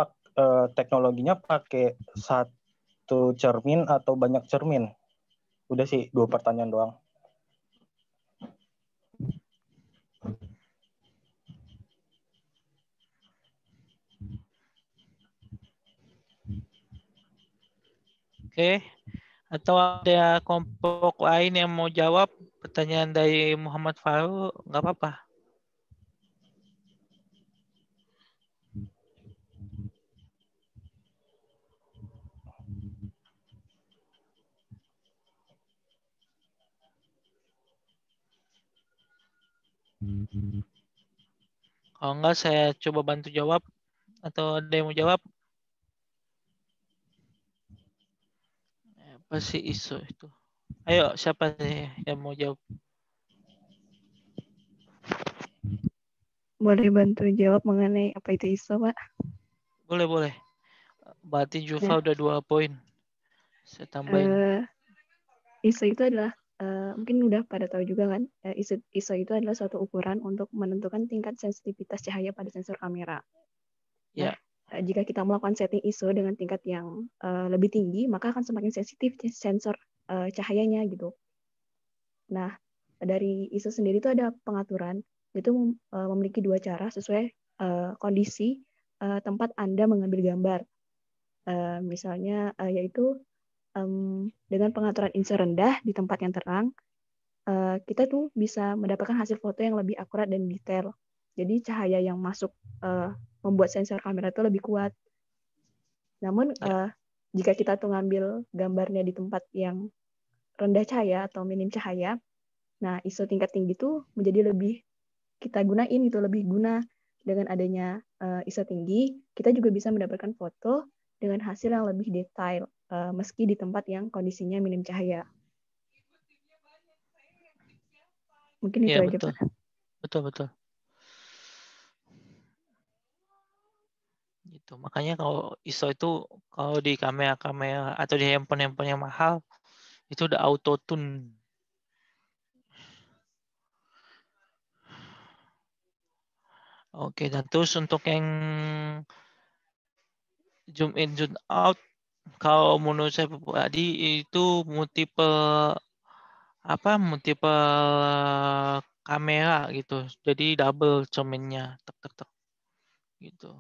teknologinya pakai satu cermin atau banyak cermin? Udah sih 2 pertanyaan doang. Oke. Atau ada kelompok lain yang mau jawab pertanyaan dari Muhammad Farul? Nggak apa-apa. Kalau enggak saya coba bantu jawab. Atau ada yang mau jawab? Apa sih ISO itu? Ayo, siapa nih yang mau jawab? Boleh bantu jawab mengenai apa itu ISO, Pak? Boleh. Berarti Jufa udah 2 poin. Saya tambahin. ISO itu adalah mungkin udah pada tahu juga kan, ISO itu adalah suatu ukuran untuk menentukan tingkat sensitivitas cahaya pada sensor kamera. Nah, jika kita melakukan setting ISO dengan tingkat yang lebih tinggi, maka akan semakin sensitif sensor cahayanya gitu. Nah, dari ISO sendiri itu ada pengaturan, itu memiliki 2 cara sesuai kondisi tempat Anda mengambil gambar. Misalnya yaitu dengan pengaturan ISO rendah di tempat yang terang, kita tuh bisa mendapatkan hasil foto yang lebih akurat dan detail. Jadi cahaya yang masuk membuat sensor kamera itu lebih kuat. Namun jika kita tuh ngambil gambarnya di tempat yang rendah cahaya atau minim cahaya, nah ISO tingkat tinggi itu menjadi lebih kita gunain gitu, lebih guna. Dengan adanya ISO tinggi, kita juga bisa mendapatkan foto dengan hasil yang lebih detail, meski di tempat yang kondisinya minim cahaya. Mungkin itu aja, betul. Pak. Betul. Gitu. Makanya kalau ISO itu kalau di kamera atau di handphone yang mahal itu udah auto tune. Oke, dan terus untuk yang zoom in, zoom out, kalau menurut saya pribadi itu multiple kamera gitu. Jadi double cerminnya, tek gitu.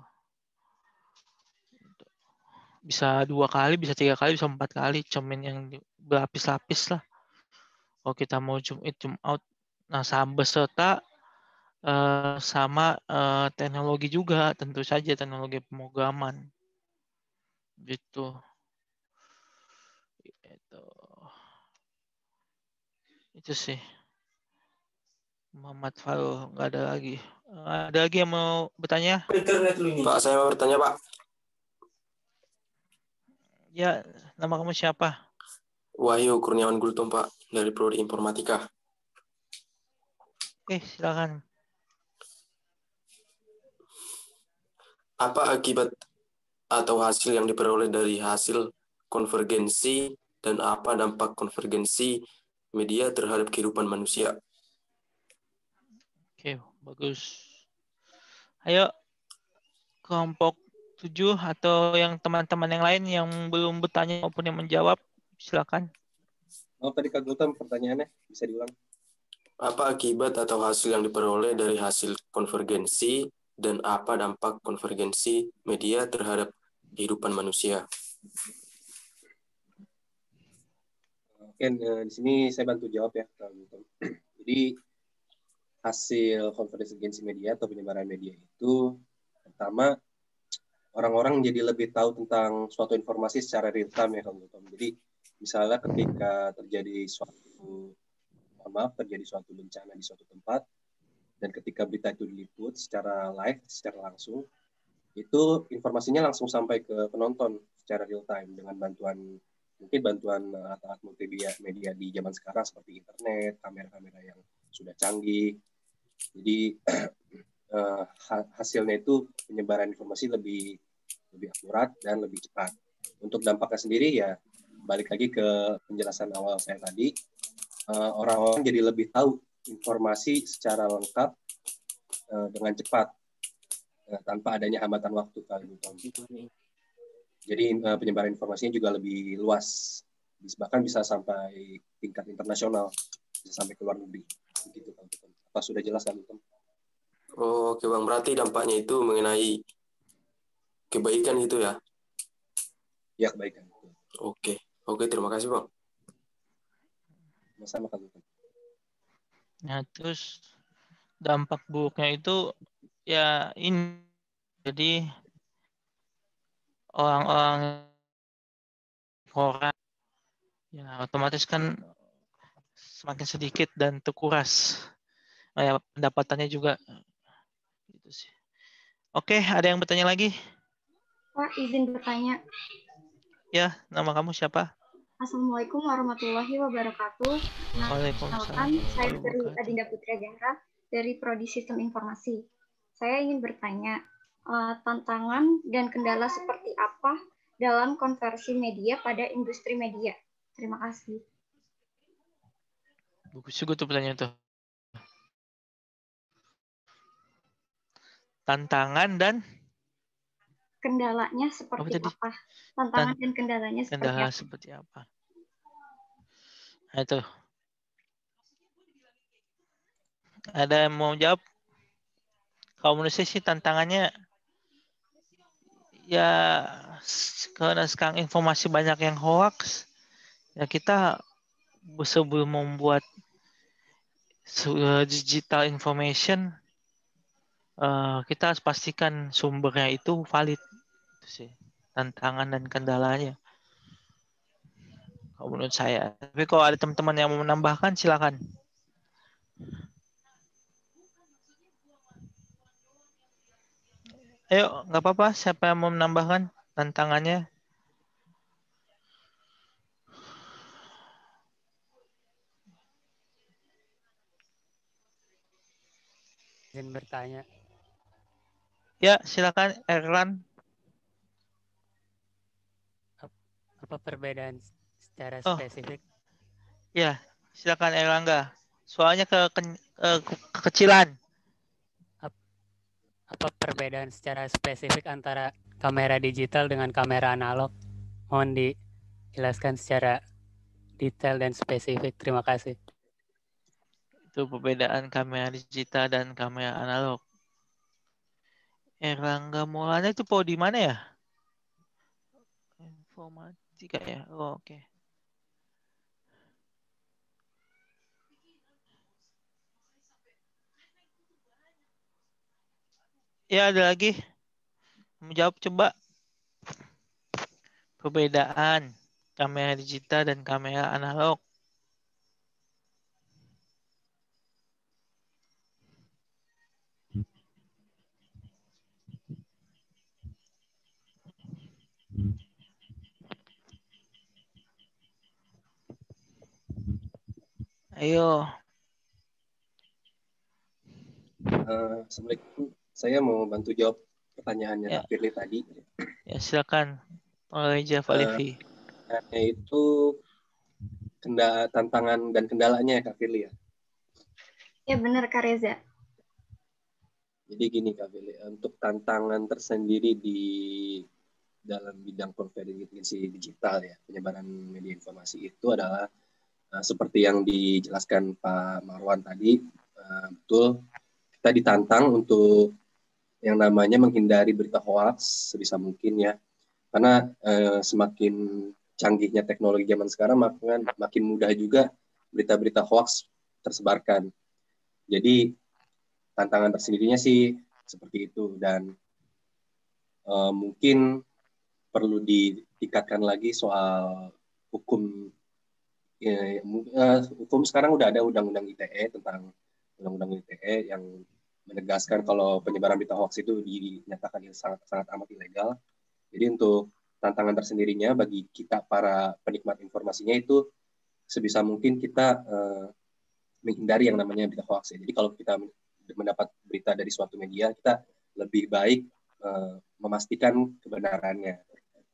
Bisa 2 kali, bisa 3 kali, bisa 4 kali cermin yang berlapis-lapis lah. Kalau kita mau zoom in, zoom out, nah beserta sama teknologi juga, tentu saja teknologi pemrograman gitu. Itu sih. Muhammad Farul, nggak ada lagi. Ada lagi yang mau bertanya? Pak, saya mau bertanya, Pak. Ya, nama kamu siapa? Wahyu Kurniawan Gultom, Pak, dari Prodi Informatika. Silakan. Apa akibat atau hasil yang diperoleh dari hasil konvergensi dan apa dampak konvergensi media terhadap kehidupan manusia? Oke, bagus. Ayo, kelompok 7 atau yang teman-teman yang lain yang belum bertanya maupun yang menjawab, silakan. Tadi Kak Gultom pertanyaannya bisa diulang. Apa akibat atau hasil yang diperoleh dari hasil konvergensi dan apa dampak konvergensi media terhadap kehidupan manusia? Oke, di sini saya bantu jawab ya, Kak Gultom. Jadi hasil konvergensi media atau penyebaran media itu pertama orang-orang jadi lebih tahu tentang suatu informasi secara real time ya, Kak Gultom. Jadi misalnya ketika terjadi suatu bencana di suatu tempat, dan ketika berita itu diliput secara live, secara langsung, itu informasinya langsung sampai ke penonton secara real time dengan bantuan alat-alat multimedia di zaman sekarang seperti internet, kamera-kamera yang sudah canggih, Jadi hasilnya itu penyebaran informasi lebih akurat dan lebih cepat. Untuk dampaknya sendiri ya balik lagi ke penjelasan awal saya tadi, orang-orang jadi lebih tahu informasi secara lengkap dengan cepat tanpa adanya hambatan waktu kali ini. Jadi penyebaran informasinya juga lebih luas, bahkan bisa sampai tingkat internasional, bisa sampai ke luar negeri. Begitu, Kang Tutom. Apa sudah jelas, Kang Tutom? Oh, oke Bang, berarti dampaknya itu mengenai kebaikan itu ya? Ya, kebaikan. Oke, terima kasih Bang. Sama-sama, Kang Tutom. Nah, terus dampak buruknya itu ya ini, jadi orang-orang ya otomatis kan semakin sedikit dan terkuras. Ya, pendapatannya juga gitu sih. Oke, ada yang bertanya lagi? Pak, izin bertanya. Ya, nama kamu siapa? Assalamualaikum warahmatullahi wabarakatuh. Waalaikumsalam. Saya Putri Adinda Putri Zahra dari Prodi Sistem Informasi. Saya ingin bertanya, tantangan dan kendala seperti apa dalam konversi media pada industri media? Terima kasih. Bagus juga tuh pertanyaan tuh. Tantangan dan kendalanya seperti apa? Tantangan dan kendalanya seperti apa? Nah, itu. Ada yang mau jawab? Kalau menurut saya sih tantangannya ya karena sekarang informasi banyak yang hoax, ya kita sebelum membuat digital information, kita harus pastikan sumbernya itu valid. Itu sih tantangan dan kendalanya. Kalau menurut saya. Tapi kalau ada teman-teman yang mau menambahkan, silakan. Ayo, nggak apa-apa. Siapa yang mau menambahkan tantangannya? Izin bertanya. Ya, silakan Erlan. Apa perbedaan secara spesifik? Ya, silakan Erlangga. Soalnya kekecilan. Apa perbedaan secara spesifik antara kamera digital dengan kamera analog? Mohon dijelaskan secara detail dan spesifik. Terima kasih. Itu perbedaan kamera digital dan kamera analog. Erlangga Maulana itu di mana ya? Informatika ya. Oh, oke. Ya, ada lagi. Menjawab coba. Perbedaan kamera digital dan kamera analog. Ayo. Assalamualaikum. Saya mau bantu jawab pertanyaannya Kak Firly tadi. Ya, silakan. Oleh Java Livi. Itu tantangan dan kendalanya ya Kak Firly ya? Ya benar Kak Reza. Jadi gini Kak Firly, untuk tantangan tersendiri di dalam bidang konvergensi digital ya, penyebaran media informasi itu adalah seperti yang dijelaskan Pak Marwan tadi, betul kita ditantang untuk yang namanya menghindari berita hoax sebisa mungkin ya, karena semakin canggihnya teknologi zaman sekarang makin mudah juga berita-berita hoax tersebarkan. Jadi tantangan tersendirinya sih seperti itu, dan mungkin perlu ditingkatkan lagi soal hukum. Hukum sekarang udah ada undang-undang ITE tentang undang-undang ITE yang menegaskan kalau penyebaran berita hoax itu dinyatakan sangat amat ilegal. Jadi untuk tantangan tersendirinya bagi kita para penikmat informasinya itu sebisa mungkin kita menghindari yang namanya berita hoax ya. Jadi kalau kita mendapat berita dari suatu media, kita lebih baik memastikan kebenarannya.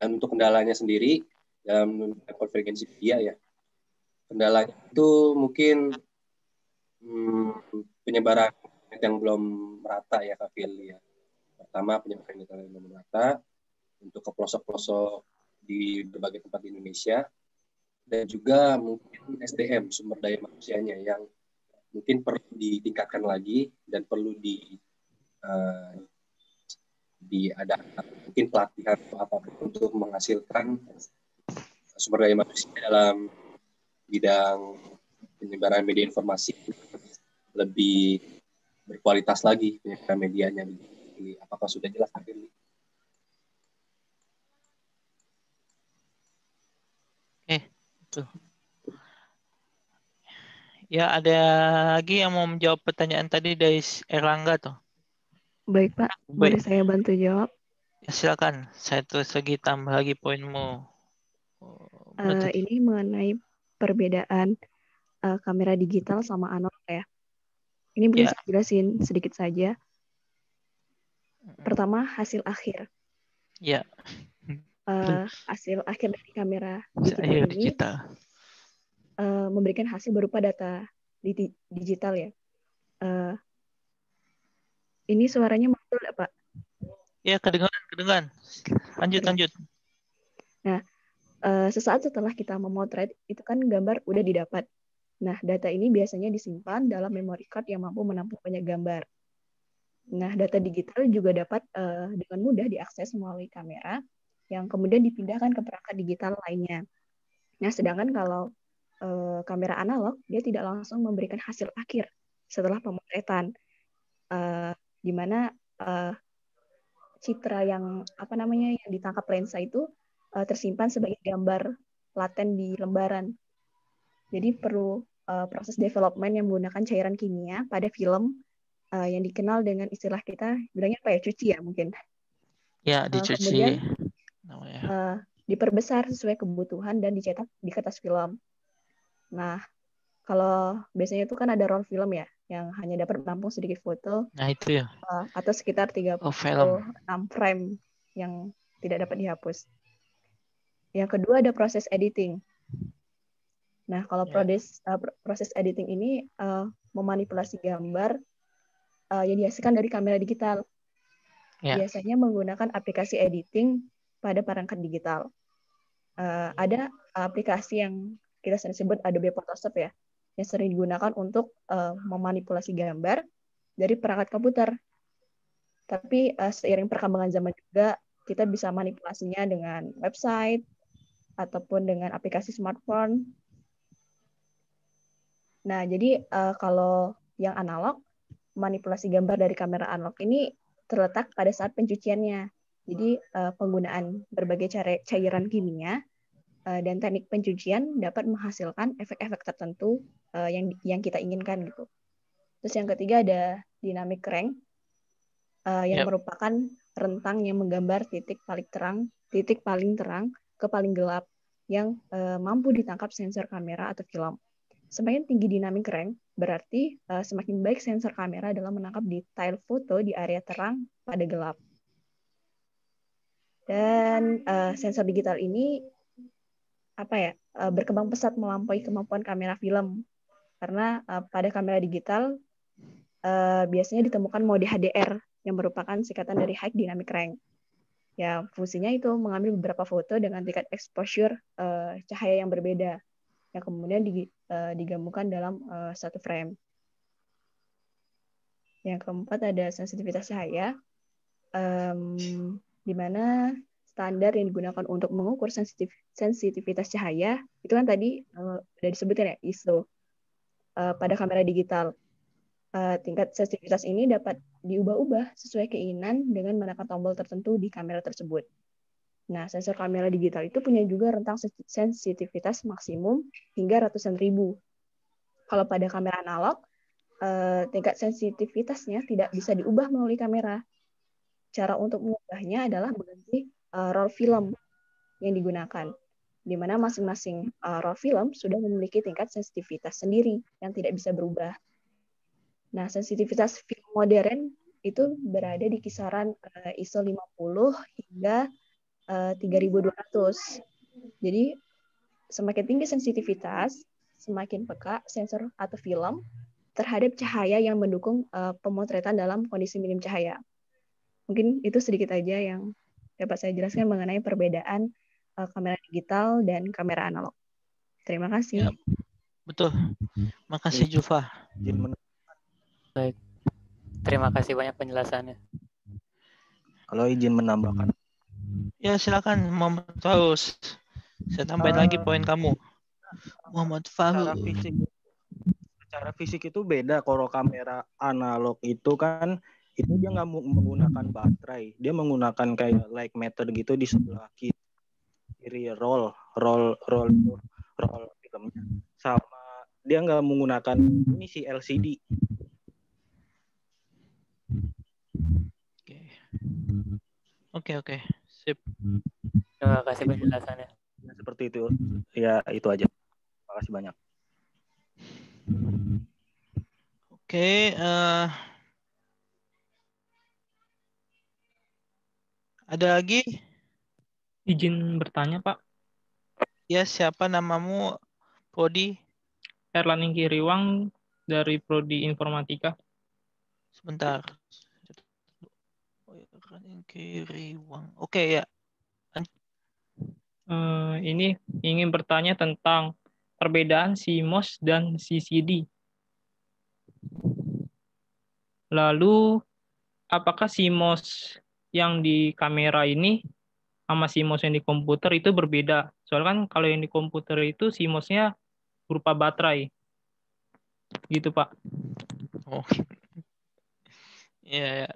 Dan untuk kendalanya sendiri dalam konvergensi media ya, kendalanya itu mungkin penyebaran yang belum merata ya Kak Firly ya. Pertama, penyebaran internet yang belum merata untuk ke pelosok-pelosok di berbagai tempat di Indonesia, dan juga mungkin SDM, sumber daya manusianya yang mungkin perlu ditingkatkan lagi dan perlu ada mungkin pelatihan atau apapun untuk menghasilkan sumber daya manusia dalam bidang penyebaran media informasi lebih berkualitas lagi penyebaran medianya. Apakah sudah jelas akhirnya? Tuh. Ya, ada lagi yang mau menjawab pertanyaan tadi dari Erlangga tuh. Baik Pak, boleh saya bantu jawab? Ya, silakan, saya tulis lagi, tambah lagi poinmu. Ini mengenai perbedaan kamera digital sama analog ya. Ini mungkin saya jelasin sedikit saja. Pertama, hasil akhir. Ya. Hasil akhir dari kamera digital ini memberikan hasil berupa data digital ya. Ini suaranya muncul nggak Pak? Ya, kedengaran. Lanjut. Nah, sesaat setelah kita memotret, itu kan gambar udah didapat. Nah, data ini biasanya disimpan dalam memory card yang mampu menampung banyak gambar. Nah, data digital juga dapat dengan mudah diakses melalui kamera yang kemudian dipindahkan ke perangkat digital lainnya. Nah, sedangkan kalau kamera analog, dia tidak langsung memberikan hasil akhir setelah pemotretan, di mana citra yang yang ditangkap lensa itu tersimpan sebagai gambar laten di lembaran. Jadi perlu proses development yang menggunakan cairan kimia pada film yang dikenal dengan istilah kita bilangnya apa ya, cuci ya mungkin. Ya, dicuci. Kemudian diperbesar sesuai kebutuhan dan dicetak di kertas film. Nah, kalau biasanya itu kan ada roll film ya, yang hanya dapat menampung sedikit foto. Nah, itu ya. Atau sekitar 36 frame yang tidak dapat dihapus. Yang kedua ada proses editing. Nah, kalau proses editing ini memanipulasi gambar yang dihasilkan dari kamera digital. Biasanya menggunakan aplikasi editing pada perangkat digital. Ada aplikasi yang kita sering sebut Adobe Photoshop ya, yang sering digunakan untuk memanipulasi gambar dari perangkat komputer. Tapi seiring perkembangan zaman juga, kita bisa manipulasinya dengan website ataupun dengan aplikasi smartphone. Nah, jadi kalau yang analog, manipulasi gambar dari kamera analog ini terletak pada saat pencuciannya. Jadi penggunaan berbagai cairan kimia dan teknik pencucian dapat menghasilkan efek-efek tertentu yang kita inginkan gitu. Terus yang ketiga ada dynamic range yang merupakan rentang yang menggambar titik paling terang ke paling gelap yang mampu ditangkap sensor kamera atau film. Semakin tinggi dynamic range berarti semakin baik sensor kamera dalam menangkap detail foto di area terang pada gelap. Dan sensor digital ini berkembang pesat melampaui kemampuan kamera film, karena pada kamera digital biasanya ditemukan mode HDR yang merupakan singkatan dari High Dynamic Range. Ya, fungsinya itu mengambil beberapa foto dengan tingkat exposure cahaya yang berbeda, yang kemudian digabungkan dalam satu frame. Yang keempat ada sensitivitas cahaya, di mana standar yang digunakan untuk mengukur sensitivitas cahaya itu kan tadi udah disebutin ya, ISO. Pada kamera digital, tingkat sensitivitas ini dapat diubah-ubah sesuai keinginan dengan menekan tombol tertentu di kamera tersebut. Nah, sensor kamera digital itu punya juga rentang sensitivitas maksimum hingga ratusan ribu. Kalau pada kamera analog, tingkat sensitivitasnya tidak bisa diubah melalui kamera. Cara untuk mengubahnya adalah mengganti roll film yang digunakan, di mana masing-masing roll film sudah memiliki tingkat sensitivitas sendiri yang tidak bisa berubah. Nah, sensitivitas film modern itu berada di kisaran ISO 50 hingga 3200. Jadi semakin tinggi sensitivitas, semakin peka sensor atau film terhadap cahaya yang mendukung pemotretan dalam kondisi minim cahaya. Mungkin itu sedikit aja yang dapat saya jelaskan mengenai perbedaan kamera digital dan kamera analog. Terima kasih. Ya, betul. Makasih Jufa. Baik. Terima kasih banyak penjelasannya. Kalau izin menambahkan. Ya, silakan Muhammad Faus. Saya tambahin lagi poin kamu. Muhammad Faus. Secara fisik itu beda. Kalau kamera analog itu kan itu dia nggak menggunakan baterai. Dia menggunakan kayak like meter gitu di sebelah kiri roll filmnya. Sama dia nggak menggunakan ini si LCD. Oke. Sip. Terima kasih penjelasannya. Seperti itu. Ya, itu aja. Terima kasih banyak. Oke, ada lagi? Izin bertanya, Pak. Ya, siapa namamu? Prodi? Erlan Ingkiriwang dari Prodi Informatika. Sebentar. Erlan Ingkiriwang. Oke, ya. Ini ingin bertanya tentang perbedaan CMOS dan CCD. Lalu, apakah CMOS yang di kamera ini sama CMOS yang di komputer itu berbeda? Soalnya kan kalau yang di komputer itu CMOS-nya berupa baterai. Gitu, Pak. Oh. Ya.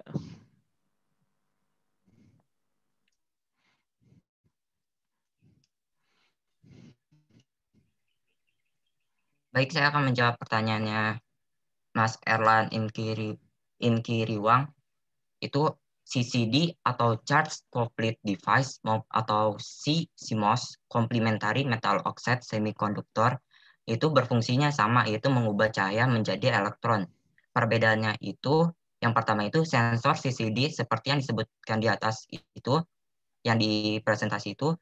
Baik, saya akan menjawab pertanyaannya Mas Erlan Inkiriwang. Itu CCD atau Charge Coupled Device atau CMOS, Complementary Metal Oxide Semiconductor, itu berfungsinya sama, yaitu mengubah cahaya menjadi elektron. Perbedaannya itu, yang pertama itu sensor CCD seperti yang disebutkan di atas itu, yang di presentasi itu,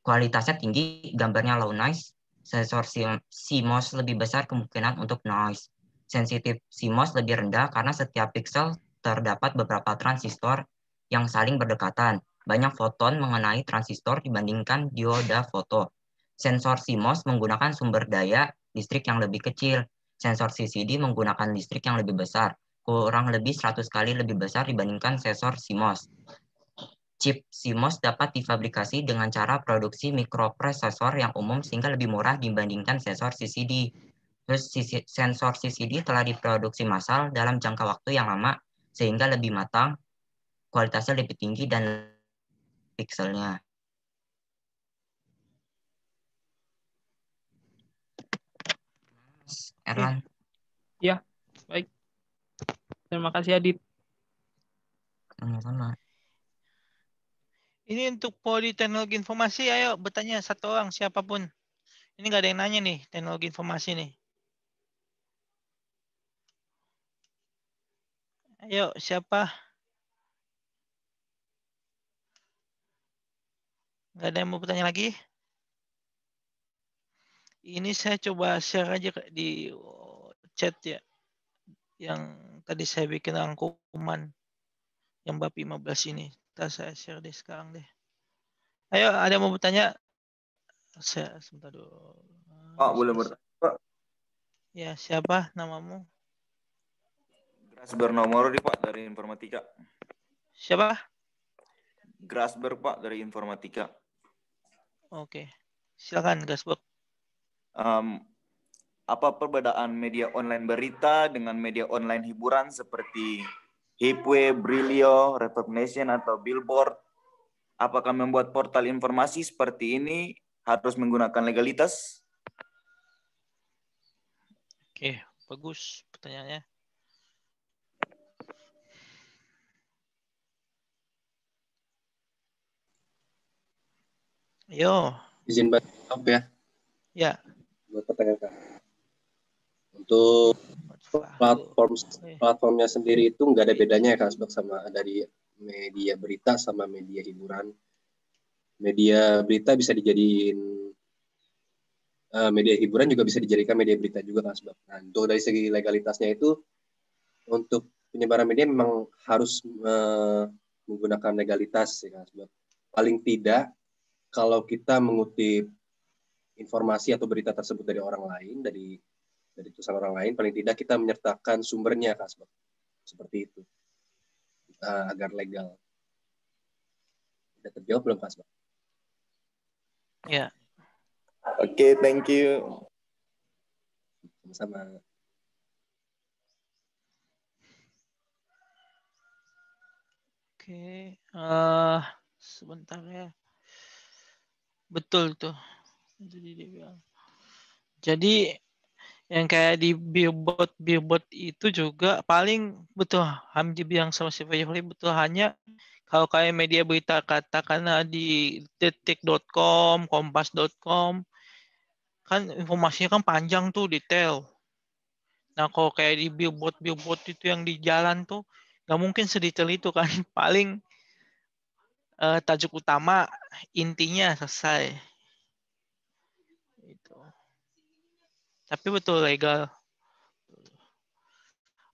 kualitasnya tinggi, gambarnya low noise. Sensor CMOS lebih besar kemungkinan untuk noise. Sensitif CMOS lebih rendah karena setiap pixel terdapat beberapa transistor yang saling berdekatan. Banyak foton mengenai transistor dibandingkan dioda foto. Sensor CMOS menggunakan sumber daya listrik yang lebih kecil. Sensor CCD menggunakan listrik yang lebih besar, kurang lebih 100 kali lebih besar dibandingkan sensor CMOS. Chip CMOS dapat difabrikasi dengan cara produksi mikroprosesor yang umum sehingga lebih murah dibandingkan sensor CCD. Terus sensor CCD telah diproduksi massal dalam jangka waktu yang lama sehingga lebih matang, kualitasnya lebih tinggi dan pikselnya. Erlan. Ya, baik. Terima kasih Adit. Sama-sama. Ini untuk Prodi Teknologi Informasi, ayo bertanya satu orang siapapun. Ini nggak ada yang nanya nih, teknologi informasi nih. Ayo, siapa? Nggak ada yang mau bertanya lagi? Ini saya coba share aja di chat ya. Yang tadi saya bikin rangkuman. Yang bab 15 ini. Ntar saya share deh sekarang deh. Ayo, ada yang mau bertanya? Saya sebentar dulu. Pak, boleh bertanya, Pak? Ya, siapa namamu? Grasberg nomor Pak dari Informatika. Siapa? Grasberg Pak dari Informatika. Oke. Silakan Grasberg. Apa perbedaan media online berita dengan media online hiburan seperti Hipway, Brilio, Reverb Nation atau Billboard? Apakah membuat portal informasi seperti ini harus menggunakan legalitas? Oke, bagus pertanyaannya. Yo. Izin jawab ya. Ya. Buat pertanyaan. Untuk platformnya sendiri itu nggak ada bedanya ya Kak Asbak sama dari media berita sama media hiburan. Media berita bisa dijadiin media hiburan juga bisa dijadikan media berita juga Kak Asbak. Nah, untuk dari segi legalitasnya itu untuk penyebaran media memang harus menggunakan legalitas ya Kak Asbak. Paling tidak kalau kita mengutip informasi atau berita tersebut dari orang lain, dari tulisan orang lain, paling tidak kita menyertakan sumbernya Kak Asbak. Seperti itu. Agar legal. Sudah terjawab belum Kak Asbak? Ya. Oke, thank you. Sama-sama. Oke, sebentar ya. Betul tuh. Jadi dia bilang. Jadi yang kayak di billboard itu juga paling betul Hamdi bilang sama si Fajri betul, hanya kalau kayak media berita katakanlah di detik.com, kompas.com kan informasinya kan panjang tuh, detail. Nah kalau kayak di billboard itu yang di jalan tuh nggak mungkin sedetail itu kan. Paling tajuk utama, intinya selesai. Itu. Tapi betul legal.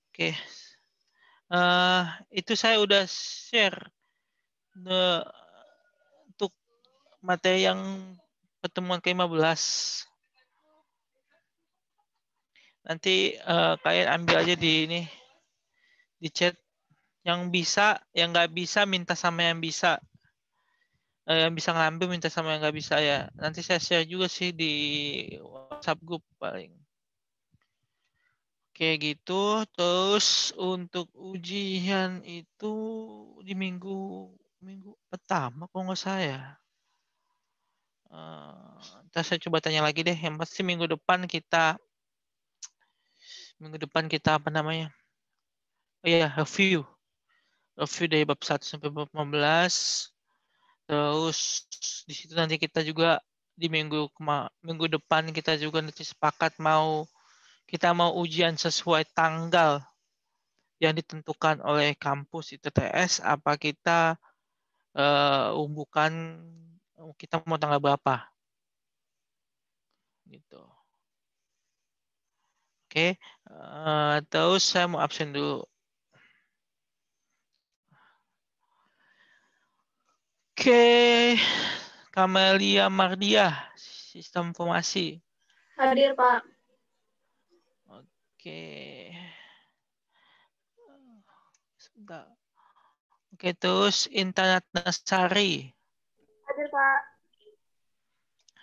Oke. Itu saya udah share untuk materi yang pertemuan ke-15. Nanti kalian ambil aja di chat. Yang bisa, yang nggak bisa minta sama yang bisa. Yang bisa ngambil minta sama yang nggak bisa ya. Nanti saya share juga sih di WhatsApp group paling. Kayak gitu. Terus untuk ujian itu di minggu pertama kalau nggak saya. Ntar saya coba tanya lagi deh. Yang pasti minggu depan kita apa namanya? Oh iya, review dari bab 1 sampai bab 15. Terus di situ nanti kita juga di minggu depan kita juga nanti sepakat kita mau ujian sesuai tanggal yang ditentukan oleh kampus ITTS, apa kita umbukan kita mau tanggal berapa. Gitu. Oke. Terus saya mau absen dulu. Oke. Kamelia Mardia, Sistem Informasi. Hadir, Pak. Oke. Sebentar. Oke, terus Intan Nasari. Hadir, Pak.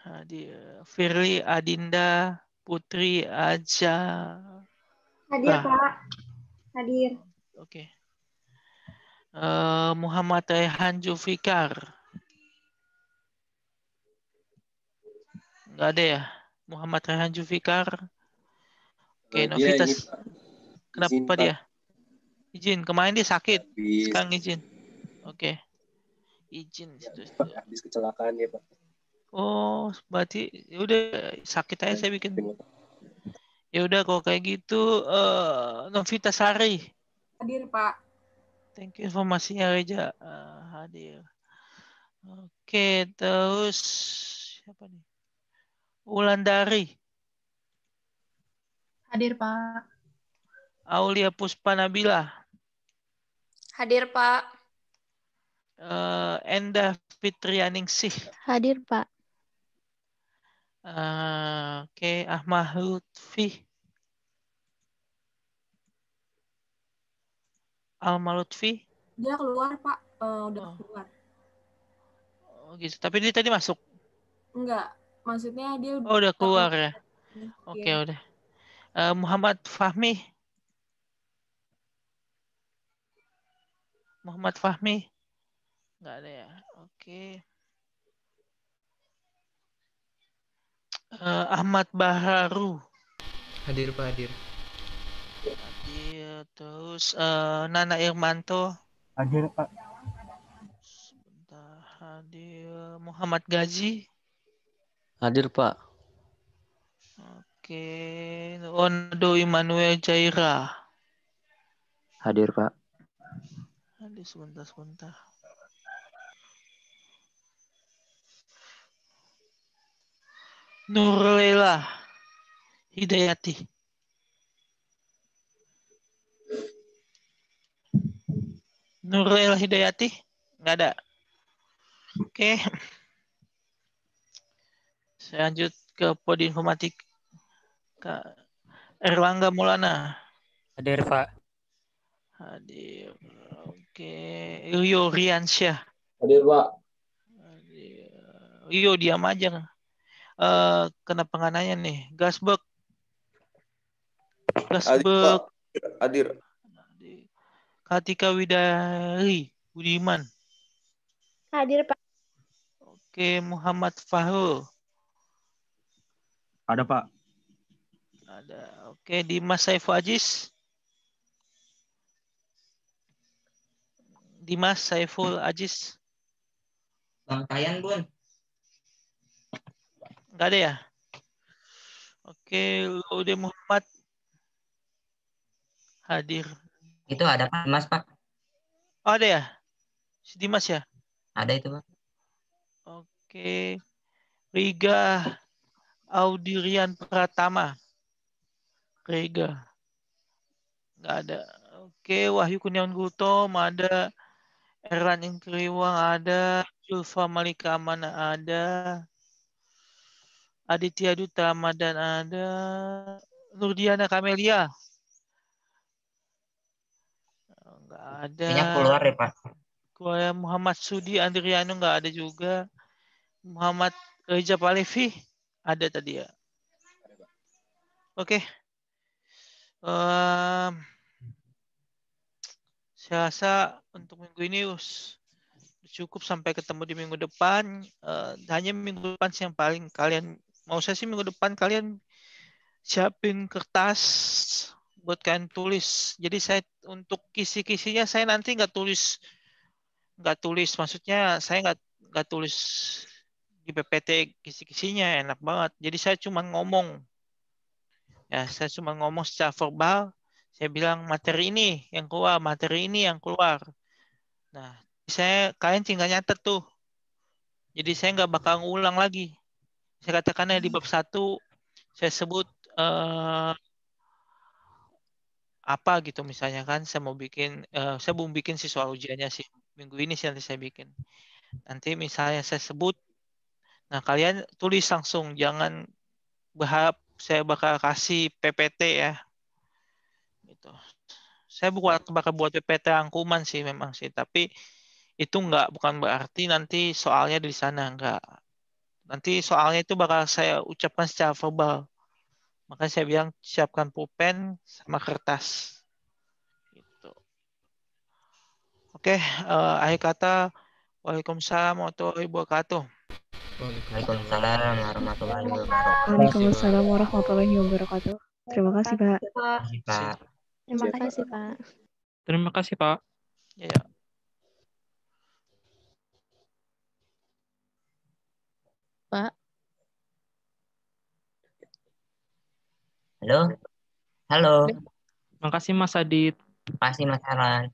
Hadir. Firly Adinda Putri Aja. Hadir, Pak. Hadir. Oke. Muhammad Rehan Zulfikar. Enggak ada ya? Muhammad Rehan Zulfikar. Oke, Novitas. Kenapa izin, dia? Izin. Kemarin dia sakit. Sekarang izin. Oke. Izin. Habis kecelakaan ya, Pak. Oh, berarti udah sakit aja saya bikin. Ya udah kalau kayak gitu Novitas Sari. Hadir, Pak. Thank you informasinya Reja. Hadir. Oke, terus siapa nih? Wulandari. Hadir, Pak. Aulia Puspa Nabila. Hadir, Pak. Enda Fitrianingsih. Hadir, Pak. Oke, Ahmad Lutfi. Alma Lutfi. Dia keluar, Pak. Udah keluar. Oh gitu. Tapi dia tadi masuk. Enggak. Maksudnya dia udah keluar ya. Oke, udah. Muhammad Fahmi. Nggak ada ya. Oke. Ahmad Baharu. Hadir, Pak. Hadir. Terus Nana Irmanto. Hadir, Pak. Sebentar. Hadir. Muhammad Gazi. Hadir, Pak. Oke, Leonardo Immanuel Jaira. Hadir, Pak. Aduh, sebentar. Nurlela Hidayati. Nurlela Hidayati? Nggak ada. Oke. Saya lanjut ke Podi Informatik. Kak Erlangga Maulana. Hadir, Pak. Hadir. Oke. Ilyo Riansyah. Hadir, Pak. Iyo, diam aja. Kenapa nggak nanya nih? Gasbek. Hadir. Katika Widari Budiman. Hadir, Pak. Oke, Muhammad Fahrul. Ada, Pak. Ada. Oke, Dimas Saiful Aziz. Dimas Saiful Aziz. Bang Tayan, Bun. Enggak ada ya? Oke, Laude Muhammad. Hadir. Itu ada Pak Dimas, Pak. Oh, ada ya? Si Dimas ya? Ada itu, Pak. Oke. Riga Audirian Pratama. Riga. Nggak ada. Oke, Wahyu Kurniawan Gultom ada. Erlan Inkriwang ada. Julfa Malika Amana ada. Aditya Duta Ramadan ada. Nurdiana Kamelia. Nggak ada. Kayaknya keluar ya, Pak. Keluar. Muhammad Sudi Andriano nggak ada juga. Muhammad Reza Palevi ada tadi ya. Oke. Saya rasa untuk minggu ini cukup sampai ketemu di minggu depan. Hanya minggu depan sih yang paling kalian mau saya sih minggu depan kalian siapin kertas buat kalian tulis. Jadi saya untuk kisi-kisinya saya nanti nggak tulis, maksudnya saya nggak tulis di PPT kisi-kisinya, enak banget. Jadi saya cuma ngomong, ya saya cuma ngomong secara verbal. Saya bilang materi ini yang keluar, materi ini yang keluar. Nah, kalian tinggal nyatet tuh. Jadi saya nggak bakal ngulang lagi. Saya katakan di bab 1 saya sebut apa gitu misalnya kan saya mau bikin si soal ujiannya sih minggu ini sih nanti saya bikin. Nanti misalnya saya sebut, nah kalian tulis langsung, jangan berharap saya bakal kasih PPT ya. Gitu. Saya bakal buat PPT rangkuman sih memang sih, tapi itu bukan berarti nanti soalnya di sana enggak. Nanti soalnya itu bakal saya ucapkan secara verbal. Makanya saya bilang siapkan pulpen sama kertas. Gitu. Oke, akhir kata Waalaikumsalam warahmatullahi wabarakatuh. Waalaikumsalam warahmatullahi wabarakatuh. Waalaikumsalam warahmatullahi wabarakatuh. Terima kasih, Pak. Pak. Terima kasih, Pak. Terima kasih, Pak. Ya. Pak. Halo. Halo. Makasih Mas Adit. Makasih Mas Alan.